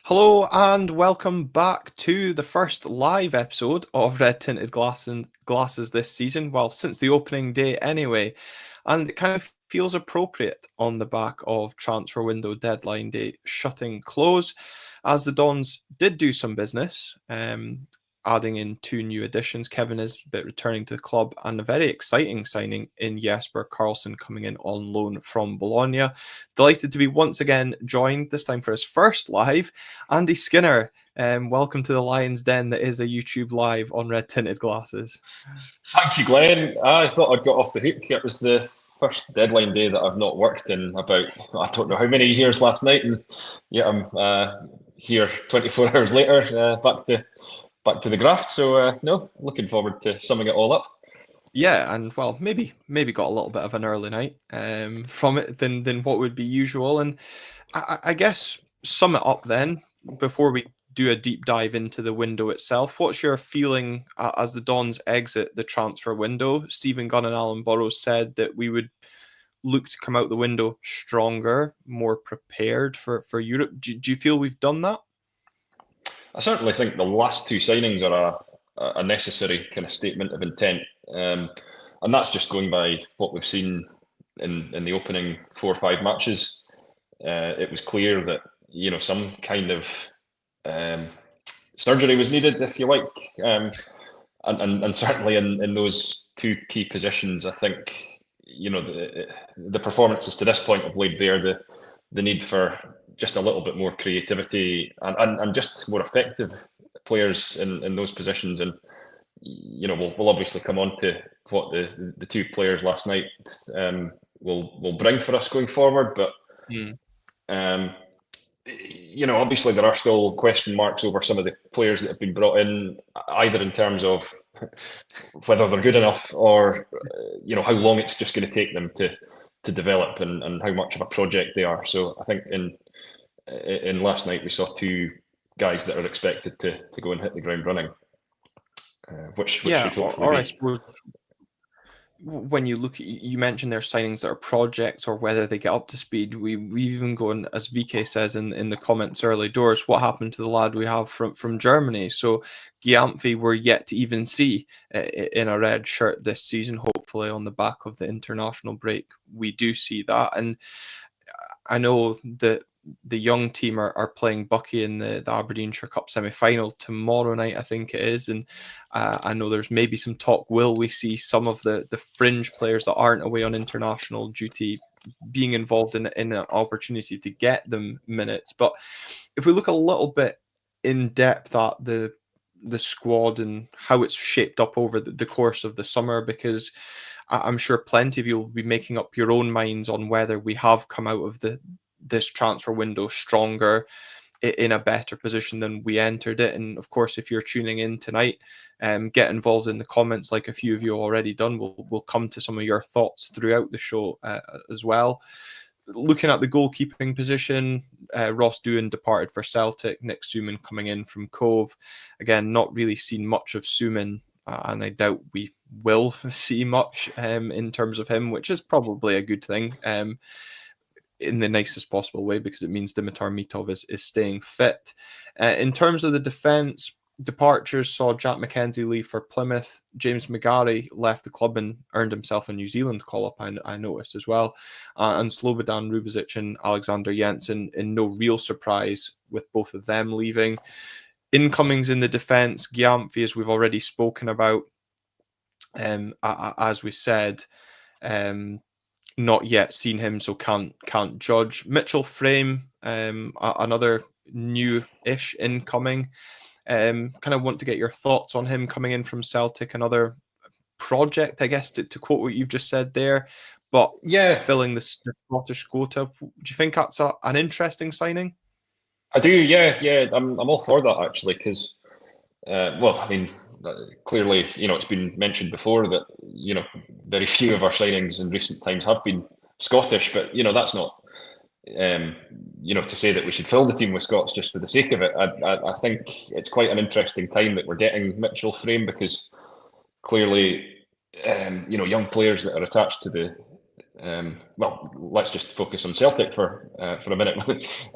Hello and welcome back to the first live episode of Red Tinted Glasses this season. Well, since the opening day anyway, and it kind of feels appropriate on the back of transfer window deadline day shutting close, as the Dons did do some business. Adding in two new additions, Kevin Nisbet returning to the club, and a very exciting signing in Jesper Karlsson coming in on loan from Bologna. Delighted to be once again joined, this time for his first live, Andy Skinner. Welcome to the Lion's Den that is a YouTube live on Red Tinted Glasses. Thank you, Glenn. I thought I'd got off the hook. It was the first deadline day that I've not worked in about, I don't know how many years last night, and yeah, I'm here 24 hours later, back to the graft. So no, looking forward to summing it all up. Yeah, and well, maybe got a little bit of an early night from it than what would be usual. And I guess sum it up then before we do a deep dive into the window itself. What's your feeling as the Dons exit the transfer window? Stephen Gunn and Alan Burrows said that we would look to come out the window stronger, more prepared for Europe. Do you feel we've done that? I certainly think the last two signings are a necessary kind of statement of intent, and that's just going by what we've seen in the opening 4 or 5 matches. It was clear that some kind of um, surgery was needed, if you like, and certainly in those two key positions, I think the performances to this point have laid bare the need for just a little bit more creativity and just more effective players in those positions. And we'll obviously come on to what the two players last night will bring for us going forward, but. Um, obviously there are still question marks over some of the players that have been brought in, either in terms of whether they're good enough or how long it's just going to take them to develop and how much of a project they are. So I think in last night we saw two guys that are expected to go and hit the ground running, which Yeah, should hopefully or I be. suppose when you look, you mentioned their signings that are projects or whether they get up to speed. We even gone, as VK says in the comments early doors, what happened to the lad we have from Germany? So Gyamfi we're yet to even see in a red shirt this season. Hopefully on the back of the international break we do see that. And I know that the young team are playing Bucky in the Aberdeenshire Cup semi-final tomorrow night, I think it is. And I know there's maybe some talk, will we see some of the fringe players that aren't away on international duty being involved in an opportunity to get them minutes? But if we look a little bit in depth at the squad and how it's shaped up over the course of the summer, because I'm sure plenty of you will be making up your own minds on whether we have come out of this transfer window stronger, in a better position than we entered it. And of course, if you're tuning in tonight, get involved in the comments like a few of you already done. We'll come to some of your thoughts throughout the show as well. Looking at the goalkeeping position, Ross Doohan departed for Celtic, Nick Suman coming in from Cove. Again, not really seen much of Suman, and I doubt we will see much in terms of him, which is probably a good thing. In the nicest possible way, because it means Dimitar Mitov is staying fit. In terms of the defence, departures saw Jack McKenzie leave for Plymouth. James McGarry left the club and earned himself a New Zealand call-up, I noticed as well. And Slobodan Rubezic and Alexander Jensen, in no real surprise with both of them leaving. Incomings in the defence, Gyamfi, as we've already spoken about, as we said, not yet seen him, so can't judge. Mitchell Frame, another new-ish incoming. Kind of want to get your thoughts on him coming in from Celtic, another project, I guess, to quote what you've just said there, but Yeah, filling the Scottish quota. Do you think that's an interesting signing? I do. Yeah, I'm all for that actually, because well, I mean, clearly, it's been mentioned before that very few of our signings in recent times have been Scottish, but that's not um, to say that we should fill the team with Scots just for the sake of it. I think it's quite an interesting time that we're getting Mitchell Frame, because clearly, young players that are attached to well, let's just focus on Celtic for a minute,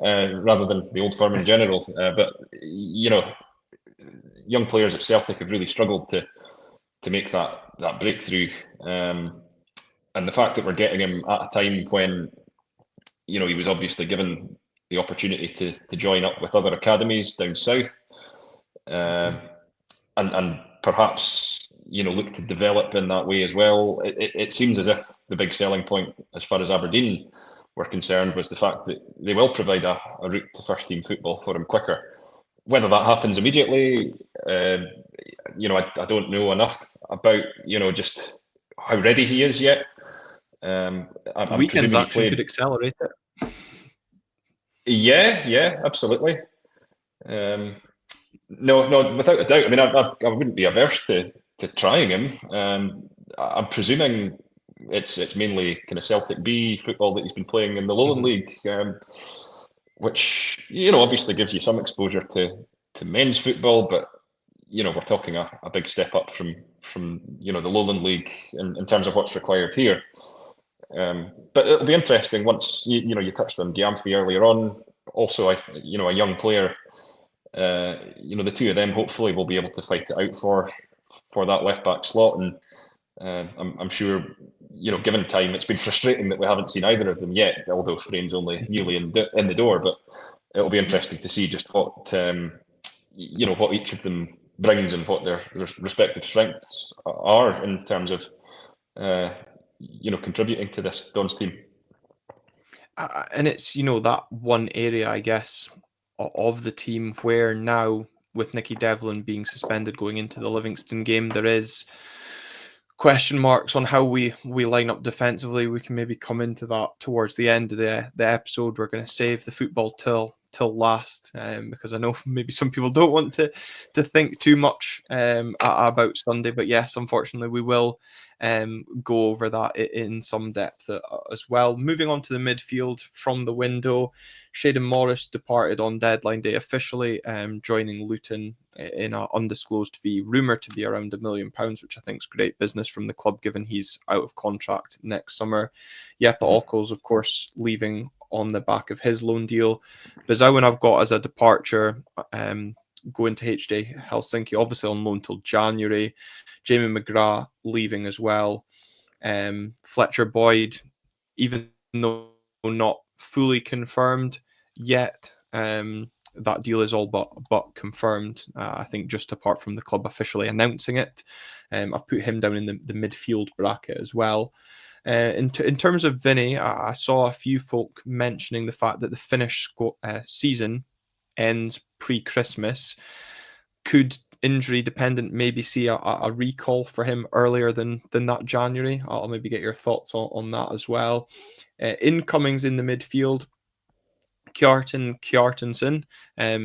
rather than the old firm in general. But young players at Celtic have really struggled to make that breakthrough. And the fact that we're getting him at a time when he was obviously given the opportunity to join up with other academies down south, and perhaps look to develop in that way as well. It seems as if the big selling point, as far as Aberdeen were concerned, was the fact that they will provide a route to first team football for him quicker. Whether that happens immediately, I don't know enough about just how ready he is yet. The I'm weekend's presuming he action could played. accelerate it. Yeah, absolutely. No, without a doubt. I mean, I wouldn't be averse to trying him. I'm presuming it's mainly kind of Celtic B football that he's been playing in the Lowland League, which obviously gives you some exposure to men's football, but we're talking a big step up from the Lowland League in terms of what's required here. But it'll be interesting once you touched on Gyamfi earlier on. Also, a young player. The two of them hopefully will be able to fight it out for that left back slot, and I'm sure given time, it's been frustrating that we haven't seen either of them yet. Although Frame's only newly in the door, but it'll be interesting to see just what what each of them brings and what their respective strengths are in terms of contributing to this Don's team. And it's that one area, I guess, of the team where now, with Nicky Devlin being suspended going into the Livingston game, there is question marks on how we line up defensively. We can maybe come into that towards the end of the episode. We're going to save the football till last, because I know maybe some people don't want to think too much about Sunday, but yes, unfortunately we will go over that in some depth as well. Moving on to the midfield from the window, Shayden Morris departed on deadline day officially, joining Luton in an undisclosed fee, rumoured to be around £1 million, which I think is great business from the club given he's out of contract next summer. Jeppe Ockels, of course, leaving on the back of his loan deal. Bizawan I've got as a departure, going to HD Helsinki, obviously on loan till January. Jamie McGrath leaving as well. Fletcher Boyd, even though not fully confirmed yet, that deal is all but confirmed. I think just apart from the club officially announcing it. I've put him down in the midfield bracket as well. In terms of Vinny, I saw a few folk mentioning the fact that the Finnish season ends pre-Christmas. Could injury dependent maybe see a recall for him earlier than that January? I'll maybe get your thoughts on that as well. Incomings in the midfield, Kjartansson,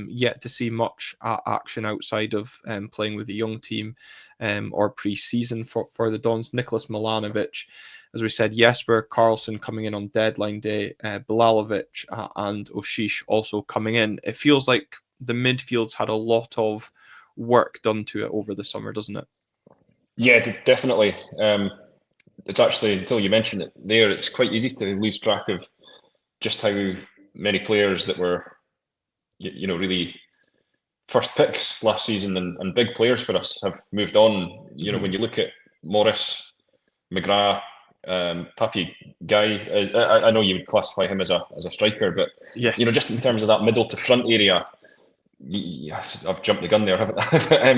yet to see much action outside of playing with the young team or pre-season for the Dons. Nicholas Milanovic, as we said, Jesper Karlsson coming in on deadline day, Bilalovic and Oshish also coming in. It feels like the midfield's had a lot of work done to it over the summer, doesn't it? Yeah, definitely. It's actually, until you mentioned it there, it's quite easy to lose track of just how many players that were, really first picks last season and big players for us have moved on. When you look at Morris, McGrath, Papi Guy, I know you would classify him as a striker, but yeah, just in terms of that middle to front area, yes, I've jumped the gun there, haven't I?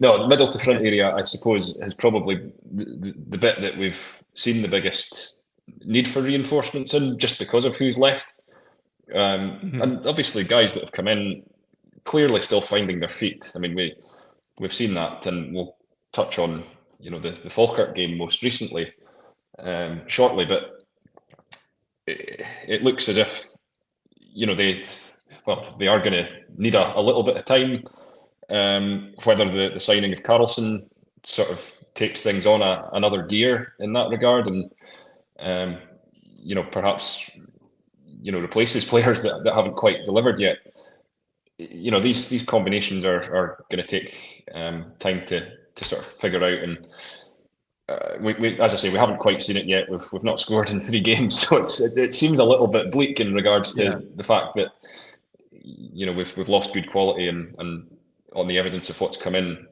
No, the middle to front area, I suppose, is probably the bit that we've seen the biggest need for reinforcements in, just because of who's left. And obviously, guys that have come in clearly still finding their feet. I mean, we've seen that, and we'll touch on the Falkirk game most recently shortly, but it looks as if they are going to need a little bit of time. Whether the signing of Karlsson sort of takes things on another gear in that regard, and perhaps replaces players that haven't quite delivered yet. These combinations are going to take time to sort of figure out, and we, as I say, we haven't quite seen it yet. We've not scored in 3 games, so it seems a little bit bleak in regards Yeah. to the fact that we've lost good quality, and on the evidence of what's come in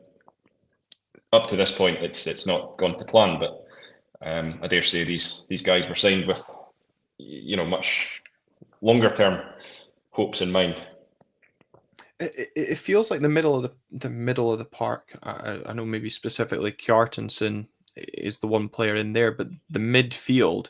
up to this point, it's not gone to plan. But I dare say these guys were signed with much longer term hopes in mind. It feels like the middle of the park. I know maybe specifically Kjartansson is the one player in there, but the midfield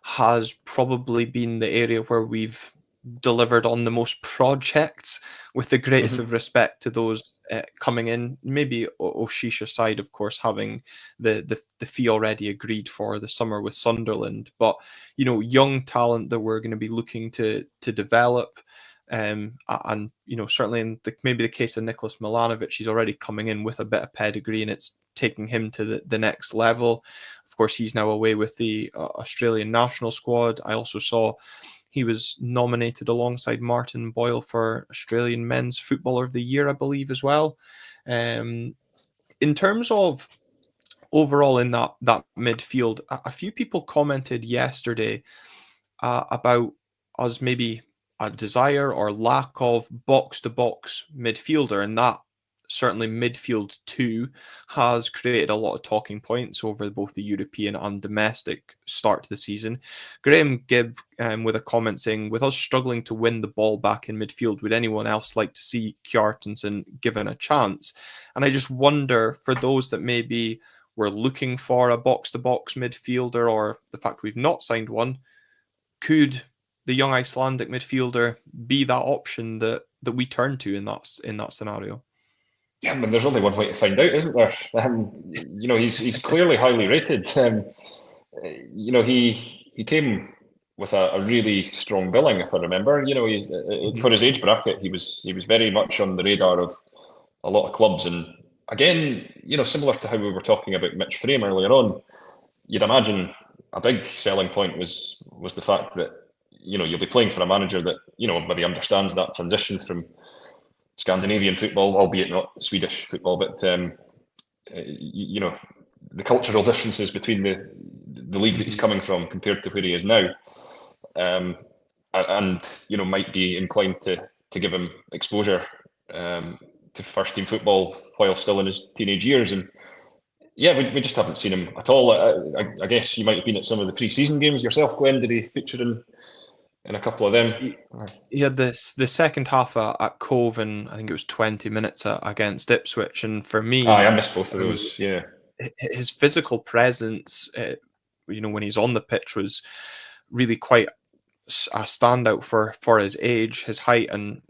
has probably been the area where we've delivered on the most projects, with the greatest Mm-hmm. of respect to those coming in. Maybe Oshisha side, of course, having the fee already agreed for the summer with Sunderland, but young talent that we're going to be looking to develop. And certainly in maybe the case of Nicholas Milanovic, he's already coming in with a bit of pedigree, and it's taking him to the next level. Of course, he's now away with the Australian national squad. I also saw he was nominated alongside Martin Boyle for Australian Men's Footballer of the Year, I believe, as well. In terms of overall in that midfield, a few people commented yesterday about us maybe a desire or lack of box to box midfielder, and that certainly midfield two has created a lot of talking points over both the European and domestic start to the season. Graham Gibb with a comment saying, with us struggling to win the ball back in midfield, would anyone else like to see Kjartansson given a chance? And I just wonder, for those that maybe were looking for a box to box midfielder, or the fact we've not signed one, could the young Icelandic midfielder be that option that we turn to in that scenario? Yeah, I mean, there's only one way to find out, isn't there? He's clearly highly rated. He came with a really strong billing, if I remember. For his age bracket, he was very much on the radar of a lot of clubs. And again, similar to how we were talking about Mitch Frame earlier on, you'd imagine a big selling point was the fact that you'll be playing for a manager that maybe understands that transition from Scandinavian football, albeit not Swedish football, but the cultural differences between the league that he's coming from compared to where he is now, and might be inclined to give him exposure to first team football while still in his teenage years. And yeah, we just haven't seen him at all. I guess you might have been at some of the pre-season games yourself, Glenn. Did he feature in a couple of them? He had the second half at Cove, and I think it was 20 minutes against Ipswich. And for me, I missed both of those. Yeah, his physical presence, when he's on the pitch, was really quite a standout for his age, his height, and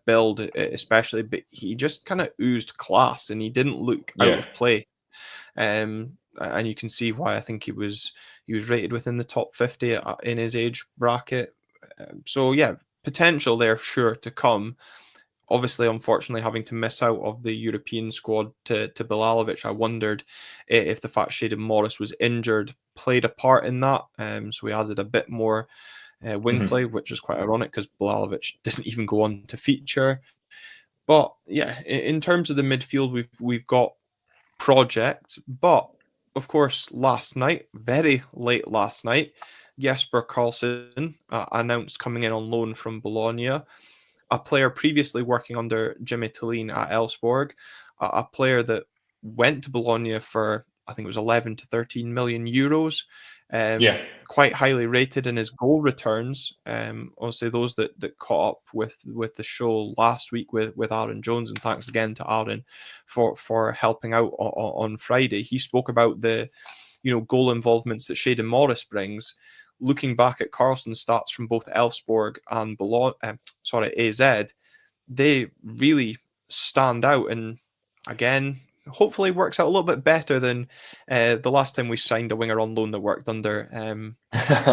build especially. But he just kind of oozed class, and he didn't look out of place. And you can see why I think he was rated within the top 50 in his age bracket. So yeah, potential there, sure, to come. Obviously, unfortunately, having to miss out of the European squad to Bilalovic, I wondered if the fact Shaden Morris was injured played a part in that. So we added a bit more wing play, which is quite ironic because Bilalovic didn't even go on to feature. But yeah, in terms of the midfield, we've got project, but of course, last night, very late last night, Jesper Karlsson announced coming in on loan from Bologna, a player previously working under Jimmy Tillin at Elfsborg, a player that went to Bologna for, I think it was 11 to 13 million euros. Quite highly rated in his goal returns. Obviously, those that caught up with the show last week with Aaron Jones, and thanks again to Aaron for helping out on Friday. He spoke about the goal involvements that Shaden Morris brings. Looking back at Karlsson's stats from both Elfsborg and AZ, they really stand out. And again, hopefully works out a little bit better than the last time we signed a winger on loan that worked under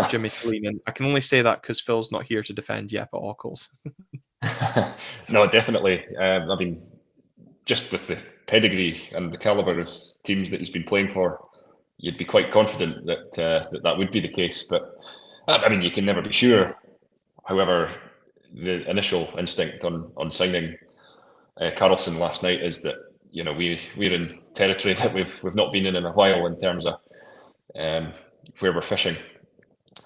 Jimmy Tillin. And I can only say that because Phil's not here to defend Jeppe Ockels. No, definitely. I mean, just with the pedigree and the caliber of teams that he's been playing for, you'd be quite confident that that would be the case. But I mean, you can never be sure. However, the initial instinct on signing Karlsson last night is that we're in territory that we've not been in a while in terms of where we're fishing.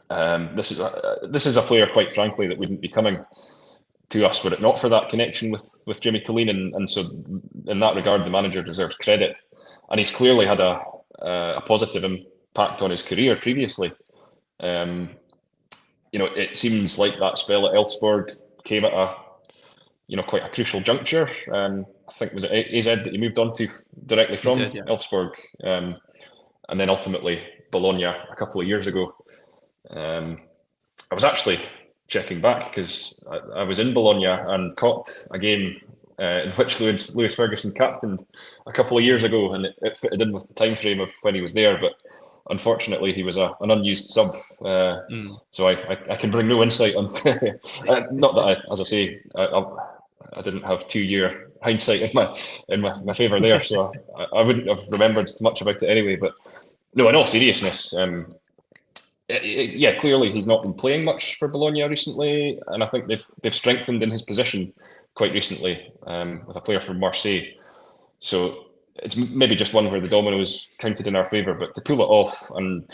This is a player, quite frankly, that wouldn't be coming to us were it not for that connection with Jimmy Tillene, and so in that regard, the manager deserves credit, and he's clearly had a positive impact on his career previously. It seems like that spell at Elfsborg came at quite a crucial juncture. I think was it AZ that he moved on to directly from did, yeah. Elfsborg, and then ultimately Bologna a couple of years ago. I was actually checking back because I was in Bologna and caught a game in which Lewis Ferguson captained a couple of years ago, and it fitted in with the time frame of when he was there. But unfortunately, he was an unused sub, so I can bring no insight on. Not that as I say, I didn't have 2-year hindsight in my favour there, so I wouldn't have remembered much about it anyway. But no, in all seriousness. Yeah, clearly he's not been playing much for Bologna recently, and I think they've strengthened in his position quite recently with a player from Marseille. So it's maybe just one where the dominoes counted in our favour, but to pull it off, and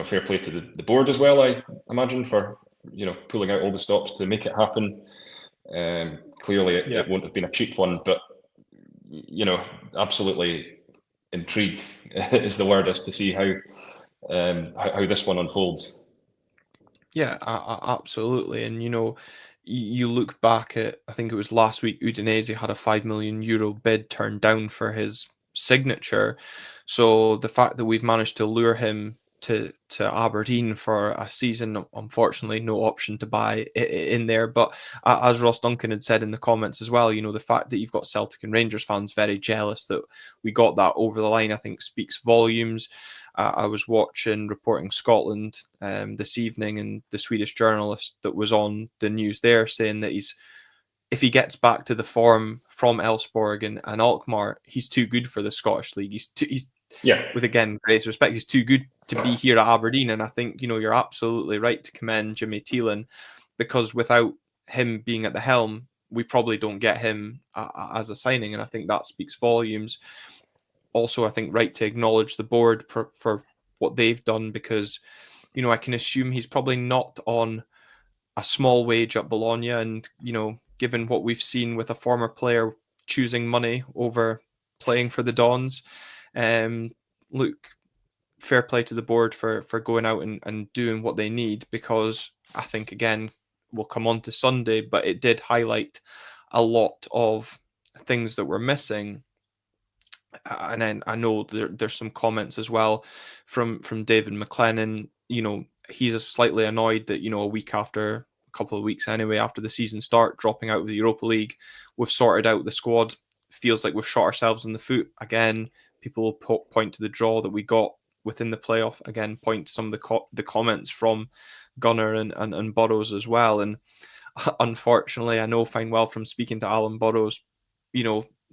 fair play to the board as well, I imagine, for pulling out all the stops to make it happen. Clearly, it won't have been a cheap one, but absolutely intrigued is the word, as to see how this one unfolds. Yeah, absolutely. And you look back at, I think it was last week, Udinese had a €5 million bid turned down for his signature. So the fact that we've managed to lure him to Aberdeen for a season, unfortunately, no option to buy in there. But as Ross Duncan had said in the comments as well, the fact that you've got Celtic and Rangers fans very jealous that we got that over the line, I think speaks volumes. I was watching Reporting Scotland this evening, and the Swedish journalist that was on the news there saying that if he gets back to the form from Elfsborg and Alkmaar, he's too good for the Scottish League. He's with, again, great respect, he's too good to be here at Aberdeen. And I think, you're absolutely right to commend Jimmy Tillene, because without him being at the helm, we probably don't get him as a signing. And I think that speaks volumes. Also, I think right to acknowledge the board for what they've done, because, I can assume he's probably not on a small wage at Bologna. And, given what we've seen with a former player choosing money over playing for the Dons, look, fair play to the board for going out and doing what they need, because I think, again, we'll come on to Sunday, but it did highlight a lot of things that were missing. And then I know there's some comments as well from David McLennan. He's slightly annoyed that, a week after, a couple of weeks anyway, after the season start, dropping out of the Europa League, we've sorted out the squad. Feels like we've shot ourselves in the foot. Again, people point to the draw that we got within the playoff. Again, point to some of the comments from Gunnar and Burrows as well. And unfortunately, I know fine well from speaking to Alan Burrows,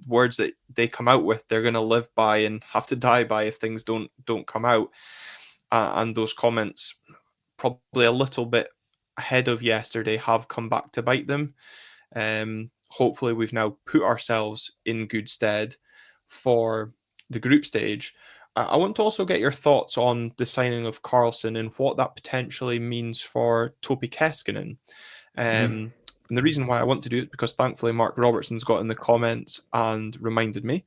words that they come out with, they're going to live by and have to die by if things don't come out. And those comments, probably a little bit ahead of yesterday, have come back to bite them. Hopefully we've now put ourselves in good stead for the group stage. I want to also get your thoughts on the signing of Karlsson and what that potentially means for Topi Keskinen. And the reason why I want to do it is because thankfully Mark Robertson's got in the comments and reminded me,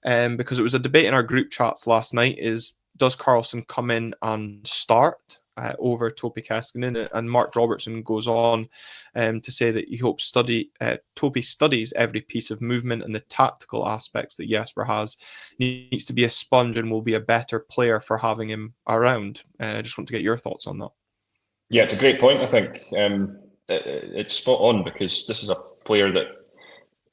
because it was a debate in our group chats last night, is does Karlsson come in and start over Topi Keskinen? And Mark Robertson goes on to say that he hopes Topi studies every piece of movement and the tactical aspects that Jesper has. He needs to be a sponge and will be a better player for having him around. I just want to get your thoughts on that. Yeah, it's a great point, I think. It's spot on, because this is a player that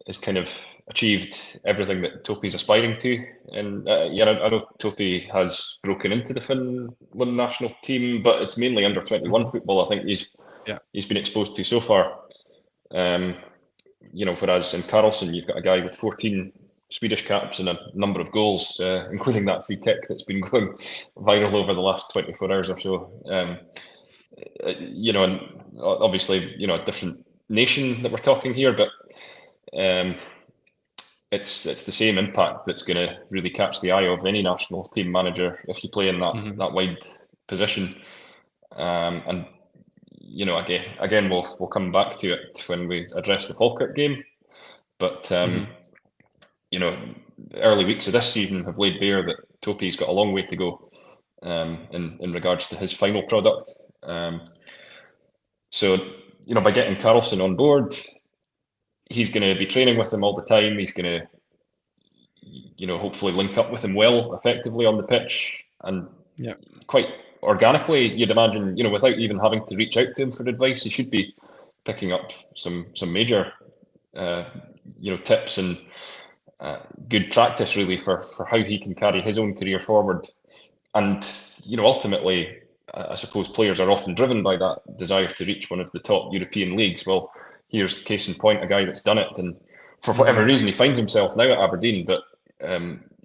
has kind of achieved everything that Topi's aspiring to. And I know Topi has broken into the Finland national team, but it's mainly under 21 football, I think he's been exposed to so far. Whereas in Karlsson, you've got a guy with 14 Swedish caps and a number of goals, including that free kick that's been going viral over the last 24 hours or so. And obviously, a different nation that we're talking here, but it's the same impact that's going to really catch the eye of any national team manager if you play in that wide position. And again, we'll come back to it when we address the Falkirk game. But early weeks of this season have laid bare that Topi's got a long way to go in regards to his final product. So by getting Carlson on board, he's going to be training with him all the time. He's going to, hopefully link up with him well, effectively on the pitch, and quite organically, you'd imagine, without even having to reach out to him for advice, he should be picking up some major, tips and good practice really for how he can carry his own career forward. And ultimately, I suppose players are often driven by that desire to reach one of the top European leagues. Well, here's case in point, a guy that's done it, and for whatever reason he finds himself now at Aberdeen, but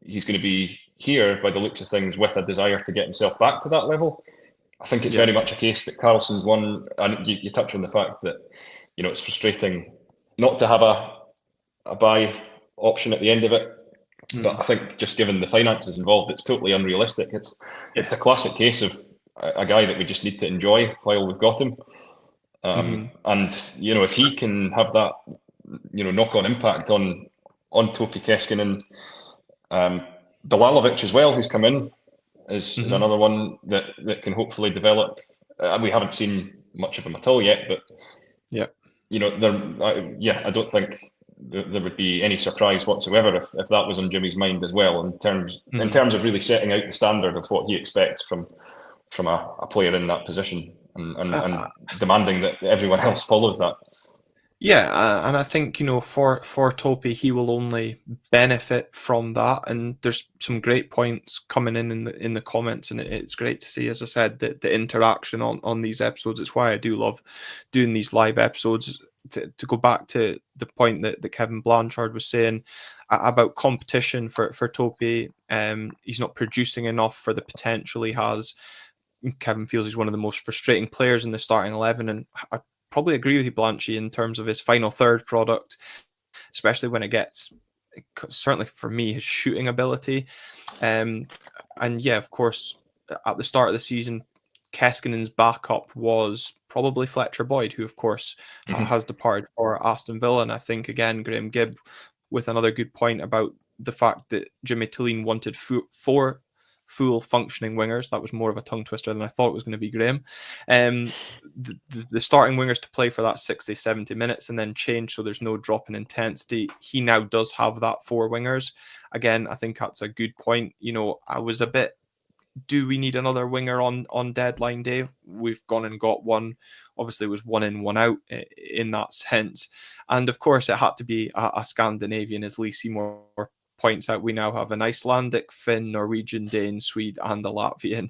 he's going to be here by the looks of things with a desire to get himself back to that level. I think it's very much a case that Carlson's one, and you touch on the fact that it's frustrating not to have a buy option at the end of it. But I think just given the finances involved, it's totally unrealistic. It's a classic case of a guy that we just need to enjoy while we've got him. And if he can have that knock-on impact on Topi Keskinen, Bilalovic as well, who's come in, is another one that can hopefully develop. We haven't seen much of him at all yet, but I don't think there would be any surprise whatsoever if that was on Jimmy's mind as well, in terms of really setting out the standard of what he expects from a player in that position, and demanding that everyone else follows that. Yeah, and I think for Topi, he will only benefit from that. And there's some great points coming in the comments, and it's great to see, as I said, the interaction on these episodes. It's why I do love doing these live episodes. To go back to the point that Kevin Blanchard was saying about competition for Topi, he's not producing enough for the potential he has. Kevin feels he's one of the most frustrating players in the starting 11, and I probably agree with you, Blanchy, in terms of his final third product, especially when it gets, certainly for me, his shooting ability. And yeah, of course, at the start of the season, Keskinen's backup was probably Fletcher Boyd, who, of course, has departed for Aston Villa. And I think, again, Graham Gibb with another good point about the fact that Jimmy Tilleen wanted four full functioning wingers. That was more of a tongue twister than I thought it was going to be, Graham. The starting wingers to play for that 60, 70 minutes and then change so there's no drop in intensity. He now does have that four wingers. Again, I think that's a good point. I was a bit, do we need another winger on deadline day? We've gone and got one. Obviously, it was one in, one out in that sense. And of course, it had to be a Scandinavian, as Lee Seymour points out. We now have an Icelandic, Finn, Norwegian, Dane, Swede, and a Latvian.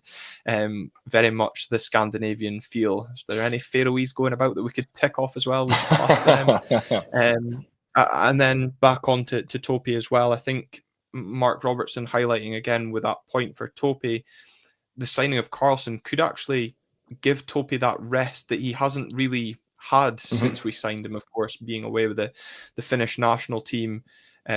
Very much the Scandinavian feel. Is there any Faroese going about that we could tick off as well? We should class them. And then back on to Topi as well. I think Mark Robertson highlighting again with that point for Topi, the signing of Carlson could actually give Topi that rest that he hasn't really had since we signed him, of course, being away with the Finnish national team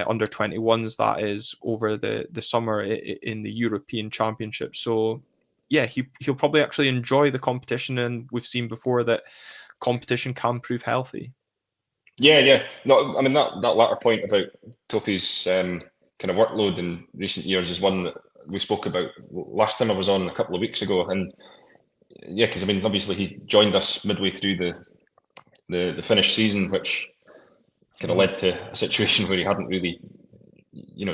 under 21s, that is, over the summer in the European Championship. So yeah, he'll probably actually enjoy the competition, and we've seen before that competition can prove healthy. Yeah. No, I mean that latter point about Topi's kind of workload in recent years is one that we spoke about last time I was on a couple of weeks ago, and yeah, because I mean obviously he joined us midway through the Finnish season, which kind of led to a situation where he hadn't really,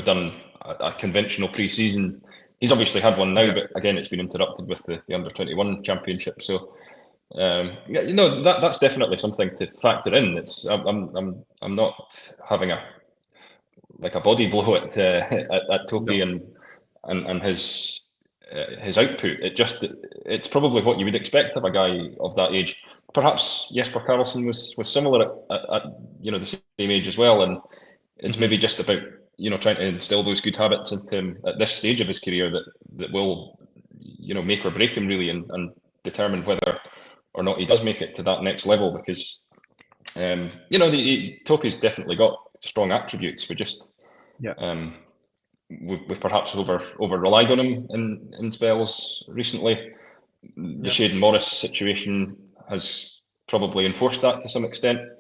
done a conventional pre-season. He's obviously had one now, but again, it's been interrupted with the under-21 championship. So that's definitely something to factor in. It's I'm not having a body blow at Topi and his output. It's probably what you would expect of a guy of that age. Perhaps Jesper Karlsson was similar at the same age as well, and it's maybe just about trying to instill those good habits into him at this stage of his career that will make or break him really, and determine whether or not he does make it to that next level. Because Topi's definitely got strong attributes. We just Yeah. We've perhaps over relied on him in spells recently. The Yeah. Shane Morris situation has probably enforced that to some extent,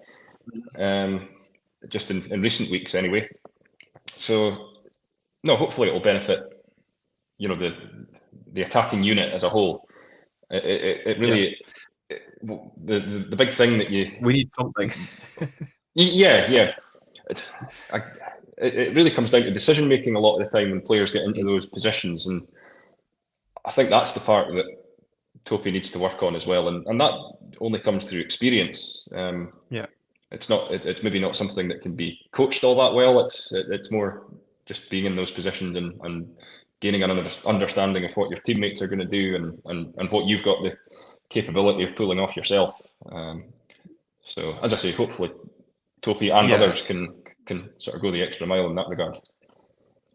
just in recent weeks anyway. So no, hopefully it will benefit, the attacking unit as a whole. It Yeah. really, the big thing that We need something. yeah, it, I, it really comes down to decision making a lot of the time when players get into those positions, and I think that's the part that Topi needs to work on as well, and that only comes through experience. Yeah. It's not. It's maybe not something that can be coached all that well. It's more just being in those positions and gaining an understanding of what your teammates are going to do and what you've got the capability of pulling off yourself. So as I say, hopefully Topi and Yeah. others can sort of go the extra mile in that regard.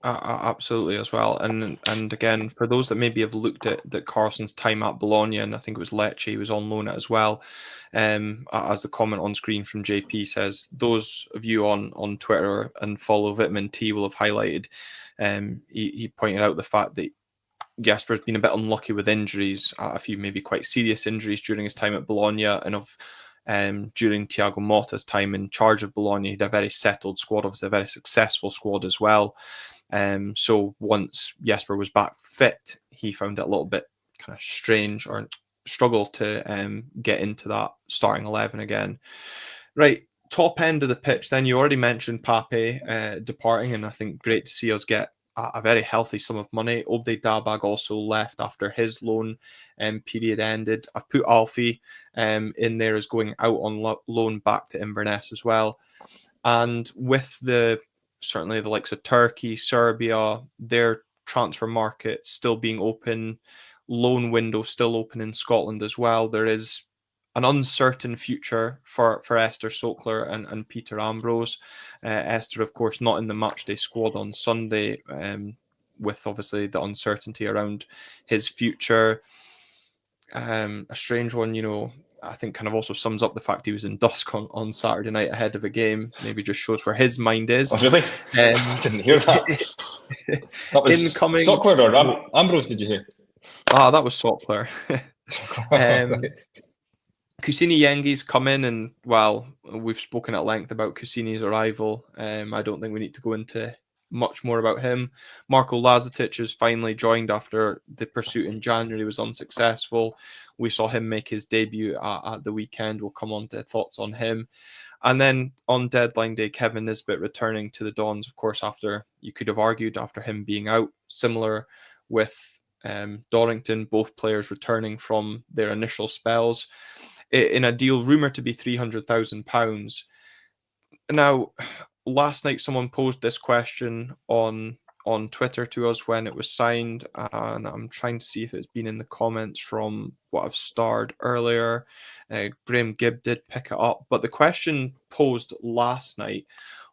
Absolutely as well, and again, for those that maybe have looked at that Carson's time at Bologna, and I think it was Lecce he was on loan at as well, as the comment on screen from JP says, those of you on Twitter and follow Vitamin T will have highlighted, he pointed out the fact that Jesper's been a bit unlucky with injuries, a few maybe quite serious injuries during his time at Bologna, and during Thiago Motta's time in charge of Bologna, he had a very settled squad, obviously a very successful squad as well. So once Jesper was back fit, he found it a little bit kind of strange or struggle to get into that starting 11 again. Right, top end of the pitch, then you already mentioned Pape departing, and I think great to see us get a very healthy sum of money. Obde Dabag also left after his loan period ended. I've put Alfie in there as going out on loan back to Inverness as well. And with certainly the likes of Turkey, Serbia, their transfer market still being open, loan window still open in Scotland as well, there is an uncertain future for Esther Sokler and Peter Ambrose. Esther, of course, not in the matchday squad on Sunday, with obviously the uncertainty around his future. A strange one, I think kind of also sums up the fact he was in dusk on Saturday night ahead of a game. Maybe just shows where his mind is. Oh, really? I didn't hear that. That was Incoming. Sockler or Ambrose, did you say? That was Sockler. Right. Kusini Yengi's come in, and well, we've spoken at length about Kusini's arrival. I don't think we need to go into much more about him. Marko Lazetic has finally joined after the pursuit in January was unsuccessful. We saw him make his debut at the weekend. We'll come on to thoughts on him. And then on deadline day, Kevin Nisbet returning to the Dons, of course, after, you could have argued, after him being out. Similar with Dorrington, both players returning from their initial spells in a deal rumoured to be £300,000. Now, last night someone posed this question on Twitter to us when it was signed, and I'm trying to see if it's been in the comments from what I've starred earlier. Graham Gibb did pick it up, but the question posed last night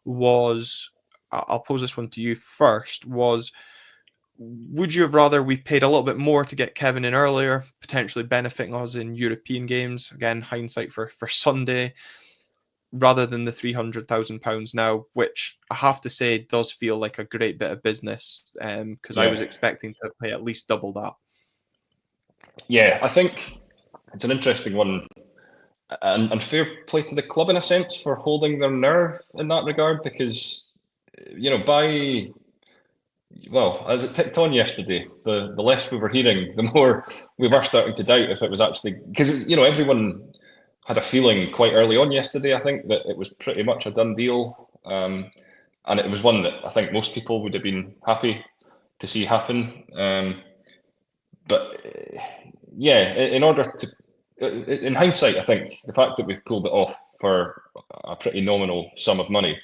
was, I'll pose this one to you first, was, would you have rather we paid a little bit more to get Kevin in earlier, potentially benefiting us in European games? Again, hindsight for Sunday, rather than the £300,000 now, which I have to say does feel like a great bit of business, because I was expecting to pay at least double that. Yeah, I think it's an interesting one, and fair play to the club in a sense for holding their nerve in that regard, because as it ticked on yesterday, the less we were hearing, the more we were starting to doubt if it was actually, because everyone had a feeling quite early on yesterday, I think, that it was pretty much a done deal, and it was one that I think most people would have been happy to see happen. But yeah, in hindsight, I think the fact that we've pulled it off for a pretty nominal sum of money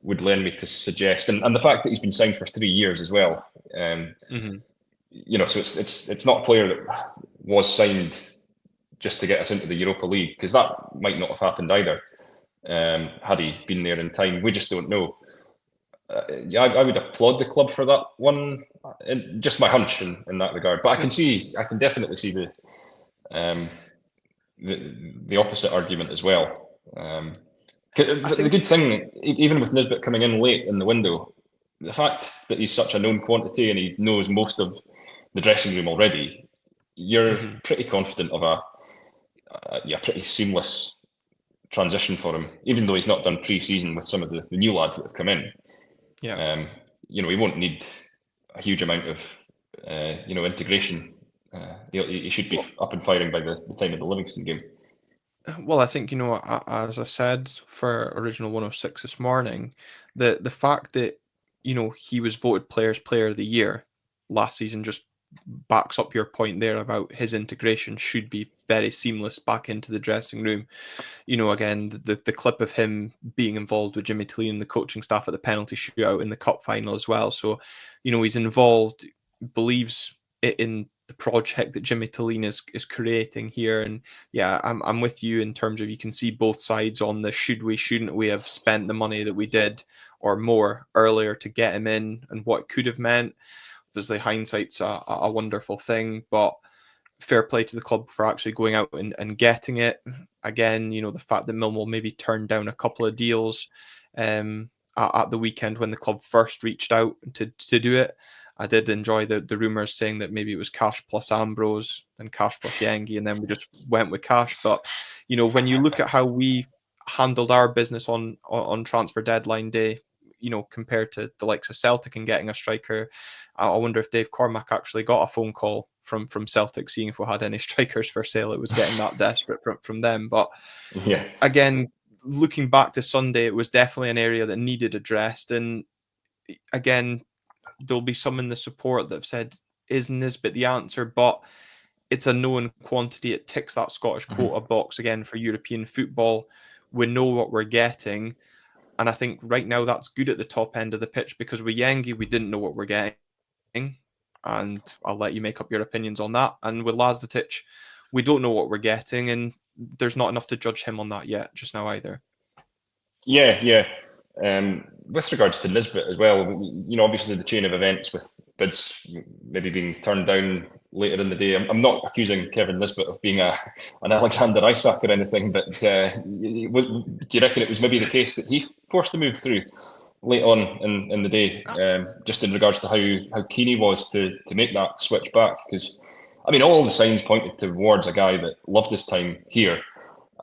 would lend me to suggest, and the fact that he's been signed for 3 years as well. So it's not a player that was signed just to get us into the Europa League, because that might not have happened either had he been there in time. We just don't know. I would applaud the club for that one. Just my hunch in that regard, but I can definitely see the opposite argument as well. I But the think. good thing, even with Nisbet coming in late in the window, the fact that he's such a known quantity and he knows most of the dressing room already, you're Mhm. pretty confident of a pretty seamless transition for him, even though he's not done pre-season with some of the new lads that have come in. Yeah. Um, he won't need a huge amount of integration. He should be Well, up and firing by the time of the Livingston game. well, I think, as I said for original 106 this morning, the fact that he was voted Players Player of the Year last season just backs up your point there about his integration should be very seamless back into the dressing room. Again, the clip of him being involved with Jimmy Tilleen and the coaching staff at the penalty shootout in the cup final as well. So, he's involved, believes in the project that Jimmy Tilleen is creating here. And yeah, I'm with you in terms of you can see both sides on the shouldn't we have spent the money that we did or more earlier to get him in and what it could have meant. Obviously, hindsight's a wonderful thing, but fair play to the club for actually going out and getting it. Again, the fact that Millwall maybe turned down a couple of deals at the weekend when the club first reached out to do it. I did enjoy the rumours saying that maybe it was cash plus Ambrose and cash plus Yengi, and then we just went with cash. But when you look at how we handled our business on transfer deadline day, compared to the likes of Celtic and getting a striker, I wonder if Dave Cormack actually got a phone call from Celtic seeing if we had any strikers for sale. It was getting that desperate from them. But Yeah, again, looking back to Sunday, it was definitely an area that needed addressed. And again, there'll be some in the support that have said, is Nisbet the answer? But it's a known quantity. It ticks that Scottish mm-hmm. quota box again for European football. We know what we're getting. And I think right now that's good at the top end of the pitch because with Yengi, we didn't know what we're getting. And I'll let you make up your opinions on that. And with Lazetic, we don't know what we're getting, and there's not enough to judge him on that yet, just now either. Yeah, yeah. With regards to Nisbet as well, obviously the chain of events with bids maybe being turned down later in the day. I'm not accusing Kevin Nisbet of being an Alexander Isak or anything, but do you reckon it was maybe the case that he forced the move through late on in the day, just in regards to how keen he was to make that switch back? Because I mean, all the signs pointed towards a guy that loved his time here,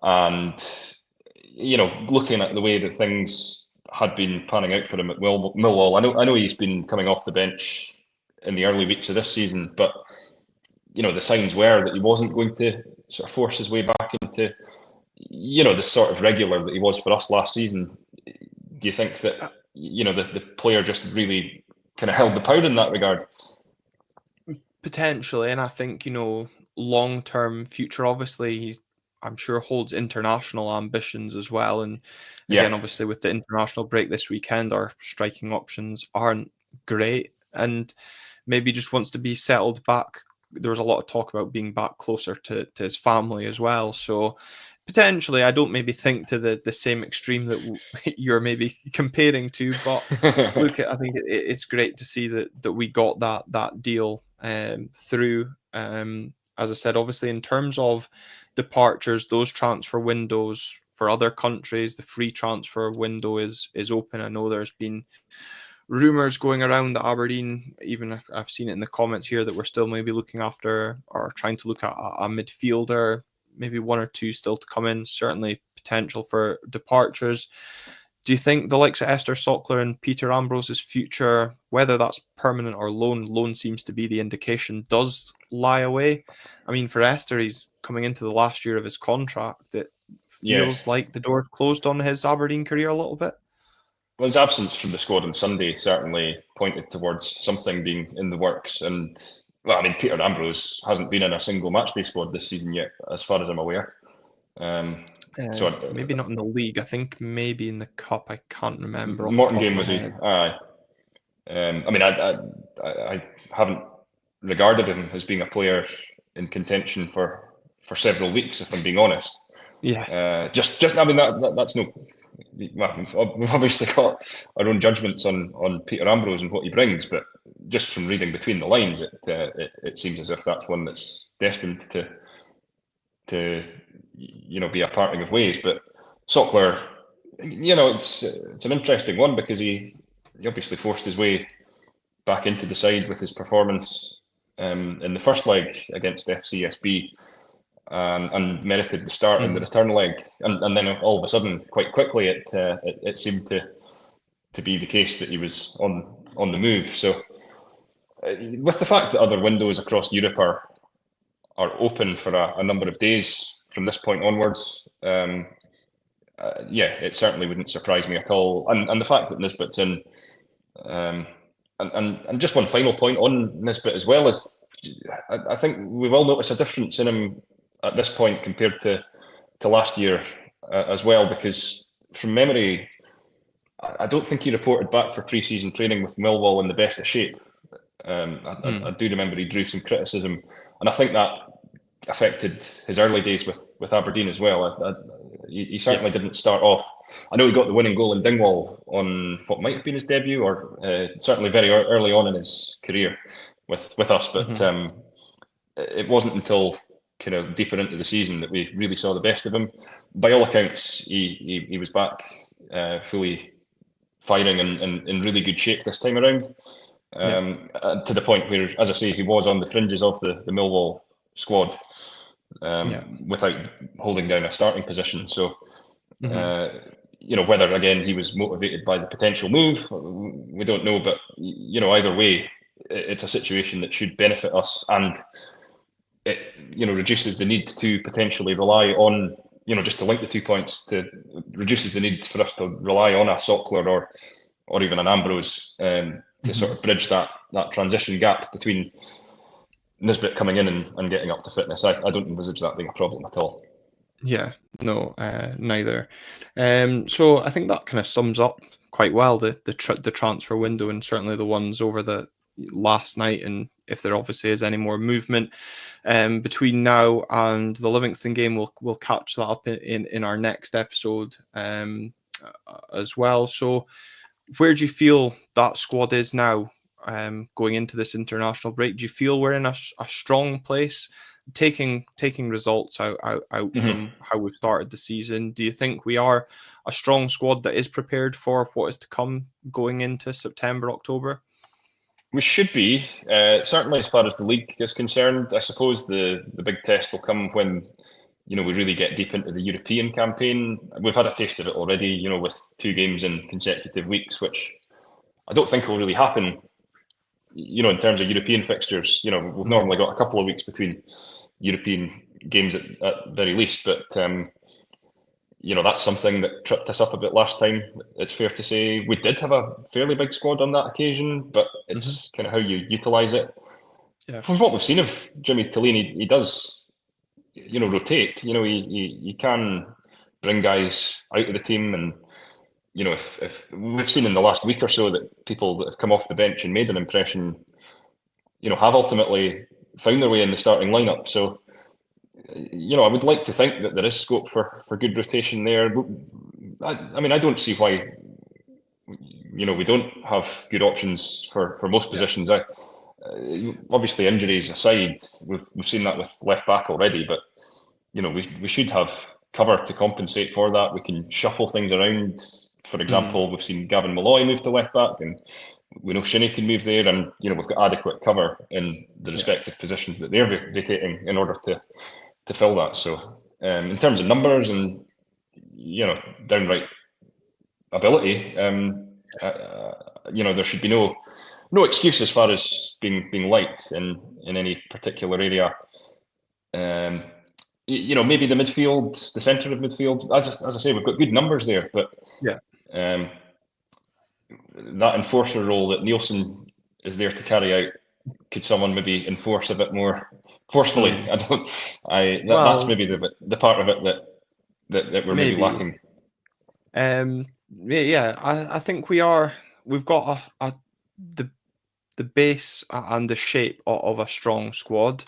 and looking at the way that things had been panning out for him at Millwall, I know he's been coming off the bench in the early weeks of this season, but the signs were that he wasn't going to sort of force his way back into the sort of regular that he was for us last season. Do you think that the player just really kind of held the power in that regard? Potentially, and I think, long-term future, obviously, I'm sure holds international ambitions as well. And Yeah. again, obviously, with the international break this weekend, our striking options aren't great. And maybe just wants to be settled back. There was a lot of talk about being back closer to his family as well. So potentially, I don't maybe think to the same extreme that you're maybe comparing to, but look, I think it's great to see that we got that deal through. As I said, obviously, in terms of departures, those transfer windows for other countries, the free transfer window is open. I know there's been rumors going around that Aberdeen, even if I've seen it in the comments here, that we're still maybe looking after or trying to look at a midfielder, maybe one or two still to come in. Certainly potential for departures. Do you think the likes of Esther Sockler and Peter Ambrose's future, whether that's permanent or loan seems to be the indication, does lie away? I mean, for Esther, he's coming into the last year of his contract. It Yeah. feels like the door closed on his Aberdeen career a little bit. Well, his absence from the squad on Sunday certainly pointed towards something being in the works. And, well, I mean, Peter Ambrose hasn't been in a single matchday squad this season yet, as far as I'm aware. So Maybe not in the league. I think maybe in the cup. I can't remember off the Morton top of game my was he? head. Aye. I mean, I haven't regarded him as being a player in contention for several weeks, if I'm being honest. Yeah, I mean, that's no. Well, we've obviously got our own judgments on Peter Ambrose and what he brings, but just from reading between the lines, it seems as if that's one that's destined to be a parting of ways. But Sockler, It's an interesting one because he obviously forced his way back into the side with his performance in the first leg against FCSB, and merited the start in the return leg, and then all of a sudden, quite quickly, it seemed to be the case that he was on the move. So, with the fact that other windows across Europe are open for a number of days from this point onwards, yeah, it certainly wouldn't surprise me at all. And the fact that Nisbet's in, and just one final point on Nisbet as well is, I think we will notice a difference in him at this point compared to last year as well, because from memory, I don't think he reported back for pre-season training with Millwall in the best of shape. I do remember he drew some criticism, and I think that affected his early days with Aberdeen as well. He certainly didn't start off. I know he got the winning goal in Dingwall on what might have been his debut, or certainly very early on in his career with us. But it wasn't until kind of deeper into the season that we really saw the best of him. By all accounts, he was back fully firing and in really good shape this time around. To the point where, as I say, he was on the fringes of the Millwall squad without holding down a starting position. So, whether again he was motivated by the potential move, we don't know. But either way, it's a situation that should benefit us, and it reduces the need to potentially rely on just to link the 2 points, to reduces the need for us to rely on a Sockler or even an Ambrose to sort of bridge that transition gap between Nisbet coming in and getting up to fitness. I don't envisage that being a problem at all. Yeah, no, neither. So I think that kind of sums up quite well the transfer window, and certainly the ones over the last night, and if there obviously is any more movement between now and the Livingston game, we'll catch that up in our next episode as well. So where do you feel that squad is now going into this international break? Do you feel we're in a strong place, taking results out from how we've started the season? Do you think we are a strong squad that is prepared for what is to come going into September, October? We should be, certainly as far as the league is concerned. I suppose the big test will come when we really get deep into the European campaign. We've had a taste of it already, with 2 games in consecutive weeks, which I don't think will really happen, in terms of European fixtures. We've normally got a couple of weeks between European games at very least, but that's something that tripped us up a bit last time. It's fair to say we did have a fairly big squad on that occasion, but it's kind of how you utilise it. Yeah. From what we've seen of Jimmy Tillini, he does, rotate. He can bring guys out of the team, and if we've seen in the last week or so that people that have come off the bench and made an impression, have ultimately found their way in the starting lineup. So, I would like to think that there is scope for good rotation there. I don't see why we don't have good options for most positions. Obviously, injuries aside, we've seen that with left back already, but we should have cover to compensate for that. We can shuffle things around. For example, we've seen Gavin Malloy move to left back, and we know Shinnie can move there, and we've got adequate cover in the respective positions that they're vacating in order to fill that. So, in terms of numbers and downright ability, there should be no excuse as far as being light in any particular area. Maybe the midfield, the centre of midfield. As I say, we've got good numbers there, but that enforcer role that Nielsen is there to carry out, could someone maybe enforce a bit more forcefully? That's maybe the part of it that we're maybe lacking. I think we've got the base and the shape of a strong squad.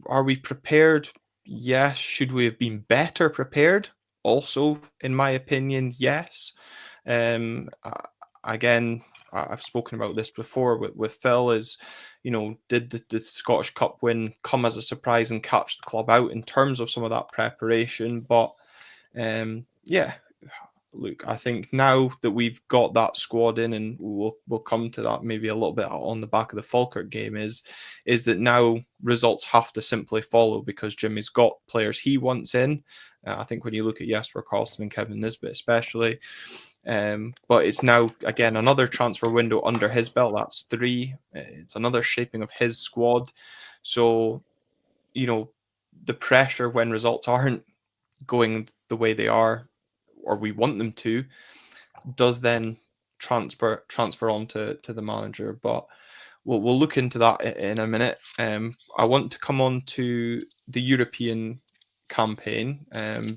Are we prepared? Yes. Should we have been better prepared? Also, in my opinion, yes. Again, I've spoken about this before with Phil, is, did the Scottish Cup win come as a surprise and catch the club out in terms of some of that preparation? But Yeah, look, I think now that we've got that squad in, and we'll come to that maybe a little bit on the back of the Falkirk game, is that now results have to simply follow because Jimmy's got players he wants in. I think when you look at Jesper Karlsson and Kevin Nisbet especially, but it's now again another transfer window under his belt. That's three. It's another shaping of his squad. So the pressure when results aren't going the way they are, or we want them to, does then transfer on to the manager. But we'll look into that in a minute. I want to come on to the European campaign,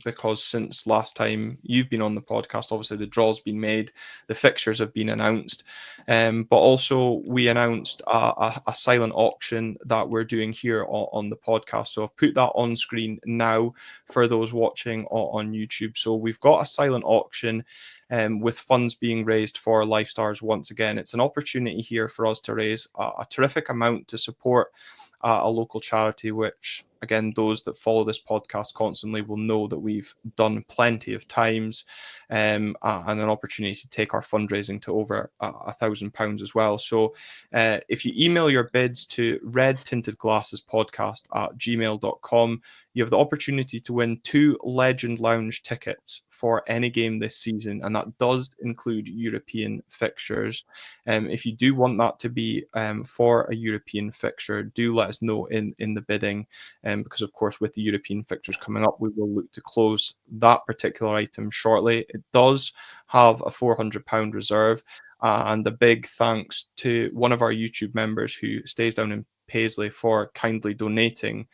because since last time you've been on the podcast, obviously the draw's been made, the fixtures have been announced, but also we announced a silent auction that we're doing here on the podcast. So I've put that on screen now for those watching on YouTube. So we've got a silent auction, with funds being raised for Lifestars once again. It's an opportunity here for us to raise a terrific amount to support a local charity, which, again, those that follow this podcast constantly will know that we've done plenty of times, and an opportunity to take our fundraising to over £1,000 as well. So if you email your bids to redtintedglassespodcast@gmail.com, you have the opportunity to win 2 Legend Lounge tickets for any game this season, and that does include European fixtures. If you do want that to be for a European fixture, do let us know in the bidding, because of course with the European fixtures coming up, we will look to close that particular item shortly. It does have a £400 reserve, and a big thanks to one of our YouTube members who stays down in Paisley for kindly donating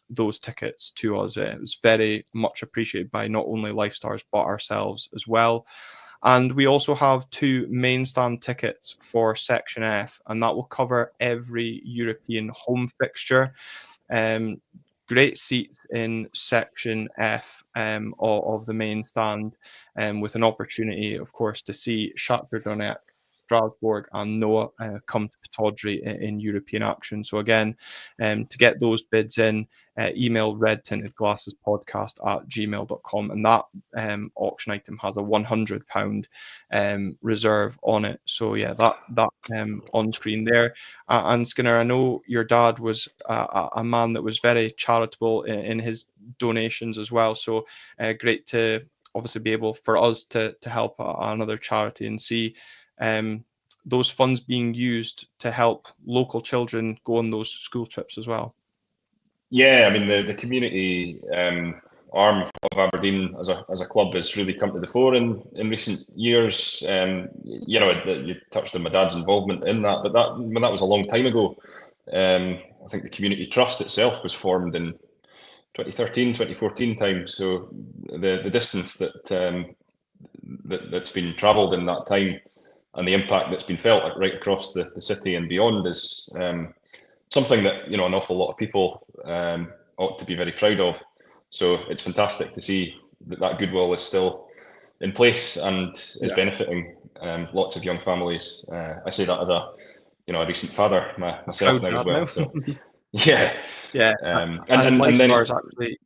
those tickets to us. It was very much appreciated by not only Lifestars but ourselves as well. And we also have 2 main stand tickets for Section F, and that will cover every European home fixture. Great seats in Section F, of the main stand, with an opportunity, of course, to see Shakhtar Donetsk, Strasbourg, and Noah come to Pataudry in European action. So again, to get those bids in, email redtintedglassespodcast@gmail.com, and that auction item has a £100 reserve on it. So yeah, that on screen there. And Skinner, I know your dad was a man that was very charitable in his donations as well. So great to obviously be able for us to help another charity and see those funds being used to help local children go on those school trips as well. Yeah, I mean the community arm of Aberdeen as a club has really come to the fore in recent years. You touched on my dad's involvement in that, but that was a long time ago. I think the community trust itself was formed in 2013, 2014 time. So the distance that's been travelled in that time and the impact that's been felt right across the city and beyond is something that an awful lot of people ought to be very proud of. So it's fantastic to see that goodwill is still in place and is benefiting lots of young families. I say that as a recent father myself now as well. So yeah, and and then Lifestars actually